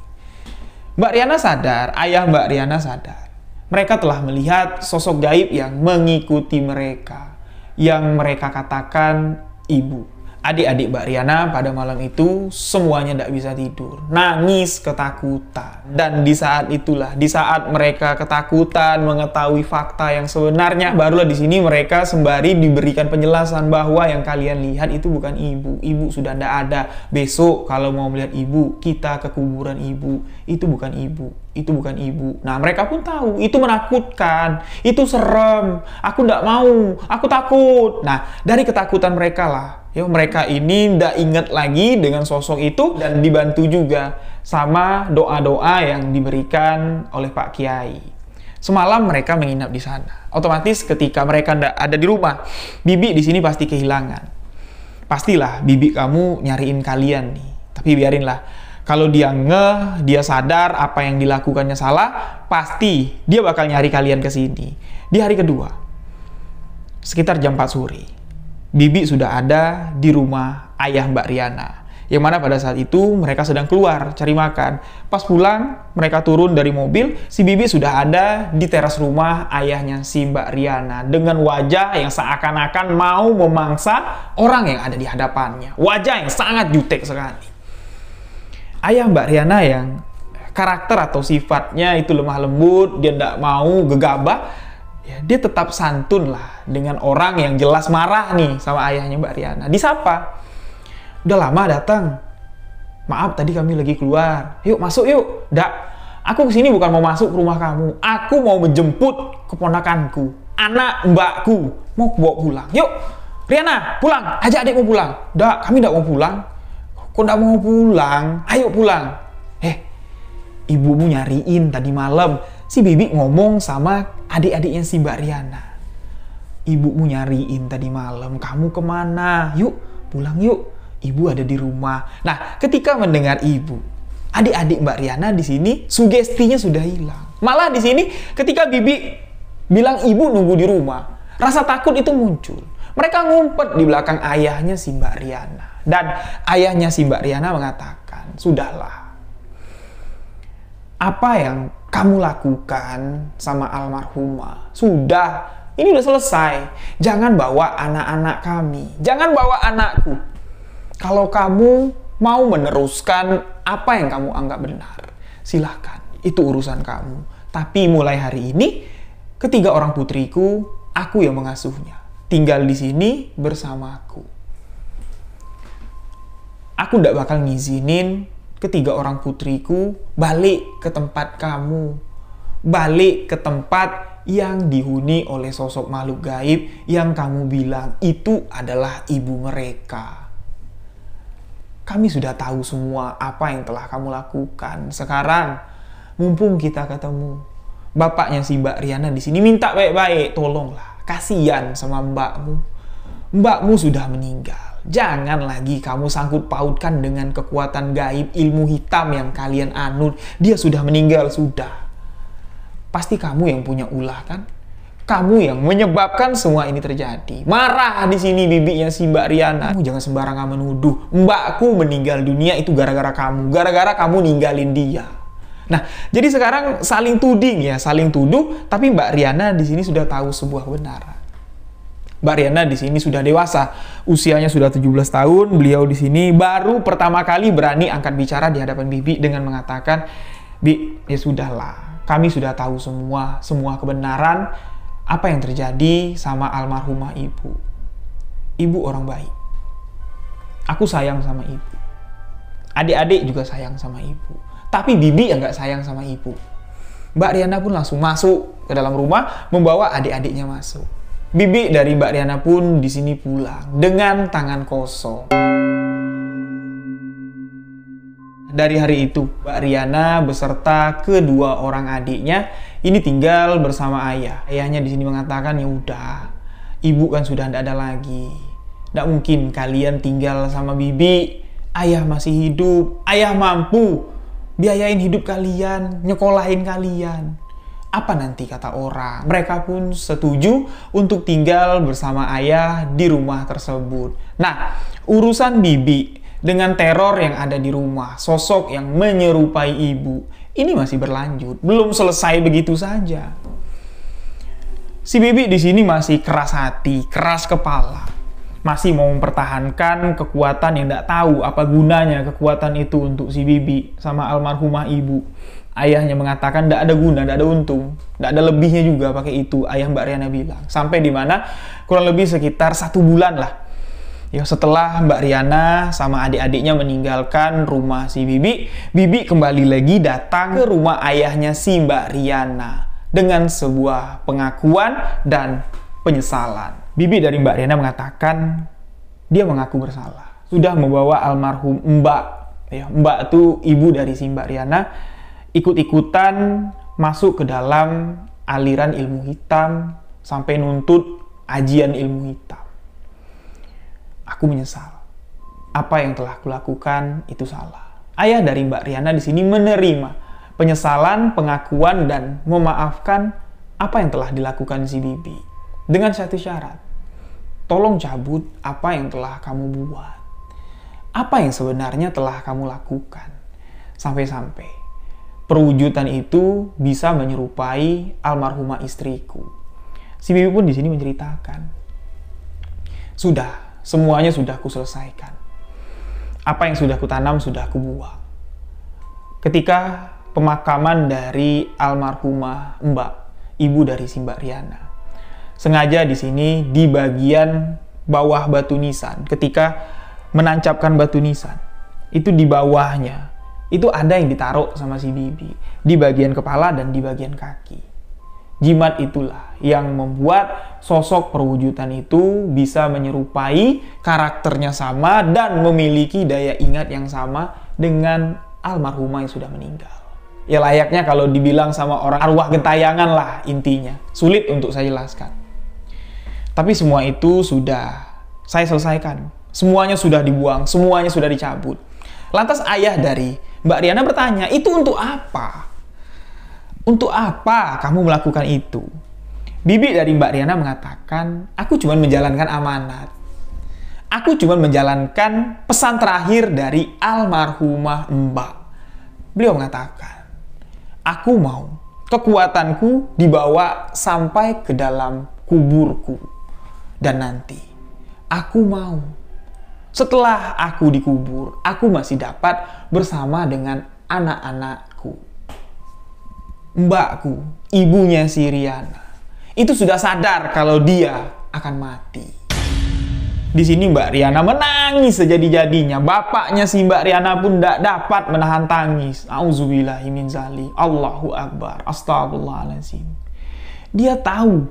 Mbak Riana sadar, ayah Mbak Riana sadar. Mereka telah melihat sosok gaib yang mengikuti mereka, yang mereka katakan ibu. Adik-adik Mbak Riana pada malam itu semuanya tidak bisa tidur, nangis ketakutan. Dan di saat itulah, di saat mereka ketakutan mengetahui fakta yang sebenarnya, barulah di sini mereka sembari diberikan penjelasan bahwa yang kalian lihat itu bukan ibu. Ibu sudah tidak ada. Besok kalau mau melihat ibu, kita ke kuburan ibu. Itu bukan ibu. Itu bukan ibu. Nah, mereka pun tahu itu menakutkan, itu serem, aku tidak mau, aku takut. Nah, dari ketakutan mereka lah, ya, mereka ini tidak ingat lagi dengan sosok itu dan dibantu juga sama doa-doa yang diberikan oleh Pak Kiai. Semalam mereka menginap di sana. Otomatis ketika mereka tidak ada di rumah, bibi di sini pasti kehilangan. Pastilah bibi kamu nyariin kalian nih. Tapi biarinlah. Kalau dia ngeh, dia sadar apa yang dilakukannya salah, pasti dia bakal nyari kalian ke sini. Di hari kedua, sekitar jam 4 sore, bibi sudah ada di rumah ayah Mbak Riana. Yang mana pada saat itu mereka sedang keluar cari makan. Pas pulang, mereka turun dari mobil, si bibi sudah ada di teras rumah ayahnya si Mbak Riana. Dengan wajah yang seakan-akan mau memangsa orang yang ada di hadapannya. Wajah yang sangat jutek sekali. Ayah Mbak Riana yang karakter atau sifatnya itu lemah lembut, dia tidak mau gegabah, ya, dia tetap santun lah dengan orang yang jelas marah nih sama ayahnya Mbak Riana. Disapa, "Udah lama datang. Maaf tadi kami lagi keluar. Yuk masuk yuk." "Dak, aku kesini bukan mau masuk ke rumah kamu. Aku mau menjemput keponakanku, anak mbakku, mau bawa pulang. Yuk, Riana, pulang. Ajak adikmu pulang." "Dak, kami tidak mau pulang." "Kok tidak mau pulang? Ayo pulang." Ibumu nyariin tadi malam." Si bibi ngomong sama adik-adiknya si Mbak Riana. "Ibumu nyariin tadi malam. Kamu kemana? Yuk, pulang yuk. Ibu ada di rumah." Nah, ketika mendengar ibu, adik-adik Mbak Riana di sini sugestinya sudah hilang. Malah di sini ketika bibi bilang ibu nunggu di rumah, rasa takut itu muncul. Mereka ngumpet di belakang ayahnya si Mbak Riana. Dan ayahnya si Mbak Riana mengatakan, "Sudahlah. Apa yang kamu lakukan sama almarhumah, sudah. Ini udah selesai. Jangan bawa anak-anak kami. Jangan bawa anakku. Kalau kamu mau meneruskan apa yang kamu anggap benar, silahkan. Itu urusan kamu. Tapi mulai hari ini, ketiga orang putriku, aku yang mengasuhnya. Tinggal di sini bersamaku. Aku tidak bakal ngizinin ketiga orang putriku balik ke tempat kamu. Balik ke tempat yang dihuni oleh sosok makhluk gaib yang kamu bilang itu adalah ibu mereka. Kami sudah tahu semua apa yang telah kamu lakukan. Sekarang, mumpung kita ketemu, bapaknya si Mbak Riana di sini minta baik-baik, tolonglah, kasihan sama mbakmu. Mbakmu sudah meninggal. Jangan lagi kamu sangkut pautkan dengan kekuatan gaib ilmu hitam yang kalian anut. Dia sudah meninggal, sudah. Pasti kamu yang punya ulah kan? Kamu yang menyebabkan semua ini terjadi. Marah di sini bibinya si Mbak Riana. Kamu jangan sembarangan menuduh. Mbakku meninggal dunia itu gara-gara kamu. Gara-gara kamu ninggalin dia. Nah, jadi sekarang saling tuding ya, saling tuduh. Tapi Mbak Riana di sini sudah tahu sebuah kebenaran. Mbak Riana di sini sudah dewasa, usianya sudah 17 tahun. Beliau di sini baru pertama kali berani angkat bicara di hadapan Bibi dengan mengatakan, "Bi, ya sudahlah. Kami sudah tahu semua kebenaran apa yang terjadi sama almarhumah ibu. Ibu orang baik. Aku sayang sama ibu. Adik-adik juga sayang sama ibu. Tapi Bibi yang nggak sayang sama ibu." Mbak Riana pun langsung masuk ke dalam rumah, membawa adik-adiknya masuk. Bibi dari Mbak Riana pun di sini pulang dengan tangan kosong. Dari hari itu, Mbak Riana beserta kedua orang adiknya ini tinggal bersama ayah. Ayahnya di sini mengatakan, "Ya udah, ibu kan sudah tidak ada lagi. Tidak mungkin kalian tinggal sama Bibi. Ayah masih hidup. Ayah mampu biayain hidup kalian, nyekolahin kalian. Apa nanti kata orang?" Mereka pun setuju untuk tinggal bersama ayah di rumah tersebut. Nah, urusan Bibi dengan teror yang ada di rumah, sosok yang menyerupai ibu, ini masih berlanjut, belum selesai begitu saja. Si Bibi di sini masih keras hati, keras kepala, masih mau mempertahankan kekuatan yang tidak tahu apa gunanya kekuatan itu untuk si Bibi sama almarhumah ibu. Ayahnya mengatakan tidak ada guna, tidak ada untung, tidak ada lebihnya juga pakai itu, ayah Mbak Riana bilang. Sampai di mana kurang lebih sekitar 1 bulan lah. Ya, setelah Mbak Riana sama adik-adiknya meninggalkan rumah si Bibi, Bibi kembali lagi datang ke rumah ayahnya si Mbak Riana dengan sebuah pengakuan dan penyesalan. Bibi dari Mbak Riana mengatakan dia mengaku bersalah. Sudah membawa almarhum Mbak, ya, Mbak itu ibu dari si Mbak Riana, ikut-ikutan masuk ke dalam aliran ilmu hitam sampai nuntut ajian ilmu hitam. Aku menyesal. Apa yang telah kulakukan itu salah. Ayah dari Mbak Riana di sini menerima penyesalan, pengakuan, dan memaafkan apa yang telah dilakukan si Bibi. Dengan satu syarat. Tolong cabut apa yang telah kamu buat. Apa yang sebenarnya telah kamu lakukan. Sampai-sampai perwujudan itu bisa menyerupai almarhumah istriku. Si Bibi pun di sini menceritakan, sudah, semuanya sudah kuselesaikan. Apa yang sudah kutanam sudah kubuang. Ketika pemakaman dari almarhumah Mbak, ibu dari si Mbak Riana, sengaja di sini di bagian bawah batu nisan, ketika menancapkan batu nisan, itu di bawahnya itu ada yang ditaruh sama si Bibi di bagian kepala dan di bagian kaki. Jimat itulah yang membuat sosok perwujudan itu bisa menyerupai, karakternya sama, dan memiliki daya ingat yang sama dengan almarhumah yang sudah meninggal. Ya layaknya kalau dibilang sama orang arwah gentayangan lah intinya. Sulit untuk saya jelaskan. Tapi semua itu sudah saya selesaikan. Semuanya sudah dibuang, semuanya sudah dicabut. Lantas ayah dari Mbak Riana bertanya, itu untuk apa? Untuk apa kamu melakukan itu? Bibi dari Mbak Riana mengatakan, aku cuma menjalankan amanat. Aku cuma menjalankan pesan terakhir dari almarhumah Mbak. Beliau mengatakan, aku mau kekuatanku dibawa sampai ke dalam kuburku. Dan nanti, aku mau setelah aku dikubur, aku masih dapat bersama dengan anak-anakku. Mbakku, ibunya si Riana, itu sudah sadar kalau dia akan mati. Di sini Mbak Riana menangis sejadi-jadinya. Bapaknya si Mbak Riana pun tidak dapat menahan tangis. Auzubillahi min zalik. Allahu Akbar. Astagfirullahaladzim. Dia tahu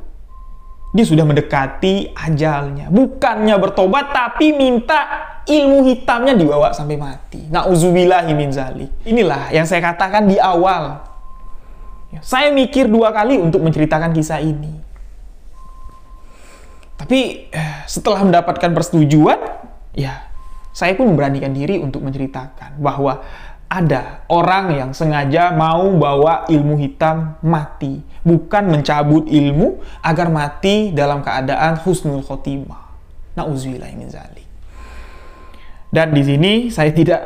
dia sudah mendekati ajalnya. Bukannya bertobat, tapi minta ilmu hitamnya dibawa sampai mati. Na'udzubillahi min zalik. Inilah yang saya katakan di awal. Saya mikir 2 kali untuk menceritakan kisah ini. Tapi setelah mendapatkan persetujuan, ya saya pun memberanikan diri untuk menceritakan bahwa ada orang yang sengaja mau bawa ilmu hitam mati, bukan mencabut ilmu agar mati dalam keadaan husnul khotimah. Nauzubillah min dzalik. Dan di sini saya tidak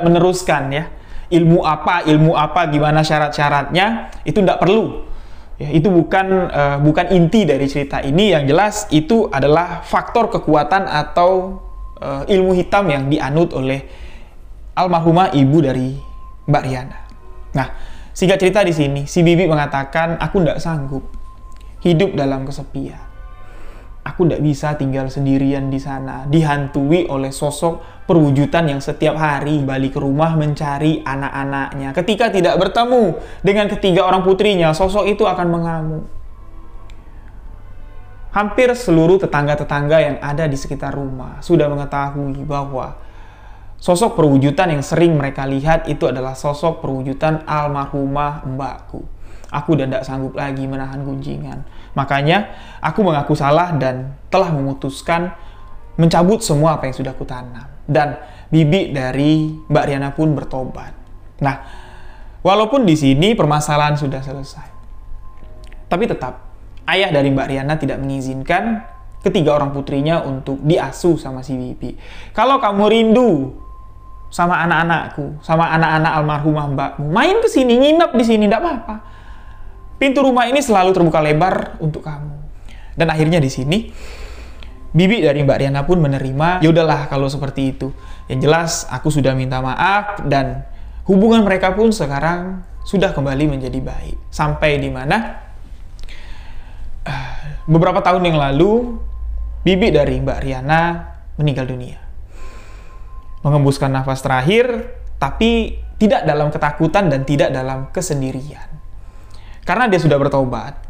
meneruskan ya ilmu apa, gimana syarat-syaratnya, itu tidak perlu. Ya, itu bukan inti dari cerita ini. Yang jelas itu adalah faktor kekuatan atau ilmu hitam yang dianut oleh almarhumah ibu dari Mbak Riana. Nah, singkat cerita di sini, si Bibi mengatakan, aku tidak sanggup hidup dalam kesepian. Aku tidak bisa tinggal sendirian di sana, dihantui oleh sosok perwujudan yang setiap hari balik ke rumah mencari anak-anaknya. Ketika tidak bertemu dengan ketiga orang putrinya, sosok itu akan mengamuk. Hampir seluruh tetangga-tetangga yang ada di sekitar rumah sudah mengetahui bahwa sosok perwujudan yang sering mereka lihat itu adalah sosok perwujudan almarhumah mbakku. Aku udah tidak sanggup lagi menahan gunjingan. Makanya aku mengaku salah dan telah memutuskan mencabut semua apa yang sudah kutanam. Dan bibi dari Mbak Riana pun bertobat. Nah, walaupun di sini permasalahan sudah selesai, tapi tetap ayah dari Mbak Riana tidak mengizinkan ketiga orang putrinya untuk diasuh sama si bibi. Kalau kamu rindu sama anak-anakku, sama anak-anak almarhumah mbakmu, main ke sini, nginep di sini, tidak apa-apa. Pintu rumah ini selalu terbuka lebar untuk kamu. Dan akhirnya di sini, bibi dari Mbak Riana pun menerima, ya udahlah kalau seperti itu. Yang jelas aku sudah minta maaf dan hubungan mereka pun sekarang sudah kembali menjadi baik. Sampai di mana beberapa tahun yang lalu, bibi dari Mbak Riana meninggal dunia. Mengembuskan nafas terakhir, tapi tidak dalam ketakutan dan tidak dalam kesendirian. Karena dia sudah bertobat,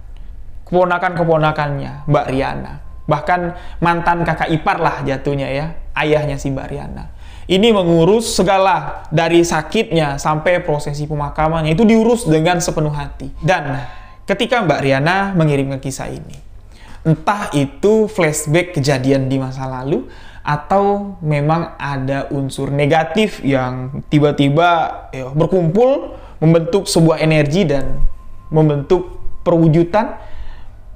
keponakan-keponakannya Mbak Riana, bahkan mantan kakak ipar lah jatuhnya ya, ayahnya si Mbak Riana, ini mengurus segala dari sakitnya sampai prosesi pemakamannya, itu diurus dengan sepenuh hati. Dan ketika Mbak Riana mengirimkan kisah ini, entah itu flashback kejadian di masa lalu, atau memang ada unsur negatif yang tiba-tiba berkumpul, membentuk sebuah energi dan membentuk perwujudan,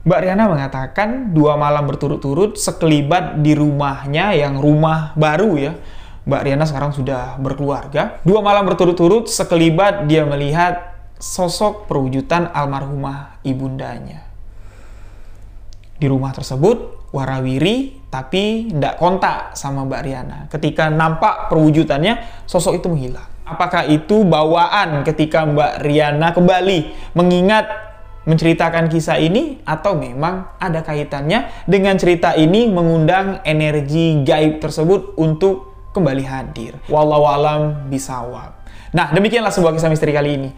Mbak Riana mengatakan 2 malam berturut-turut sekelibat di rumahnya yang rumah baru ya. Mbak Riana sekarang sudah berkeluarga. 2 malam berturut-turut sekelibat dia melihat sosok perwujudan almarhumah ibundanya. Di rumah tersebut warawiri tapi tidak kontak sama Mbak Riana. Ketika nampak perwujudannya, sosok itu menghilang. Apakah itu bawaan ketika Mbak Riana kembali mengingat menceritakan kisah ini, atau memang ada kaitannya dengan cerita ini mengundang energi gaib tersebut untuk kembali hadir? Wallahu a'lam bishawab. Nah, demikianlah sebuah kisah misteri kali ini.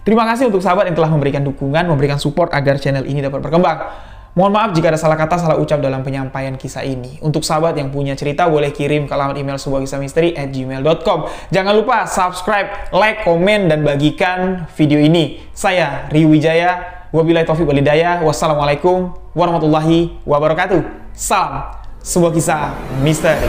Terima kasih untuk sahabat yang telah memberikan dukungan, memberikan support agar channel ini dapat berkembang. Mohon maaf jika ada salah kata, salah ucap dalam penyampaian kisah ini. Untuk sahabat yang punya cerita, boleh kirim ke alamat email sebuahkisahmisteri@gmail.com. Jangan lupa subscribe, like, komen, dan bagikan video ini. Saya Rio Wijaya, wabillahi taufiq wal hidayah. Wassalamualaikum warahmatullahi wabarakatuh. Salam sebuah kisah misteri.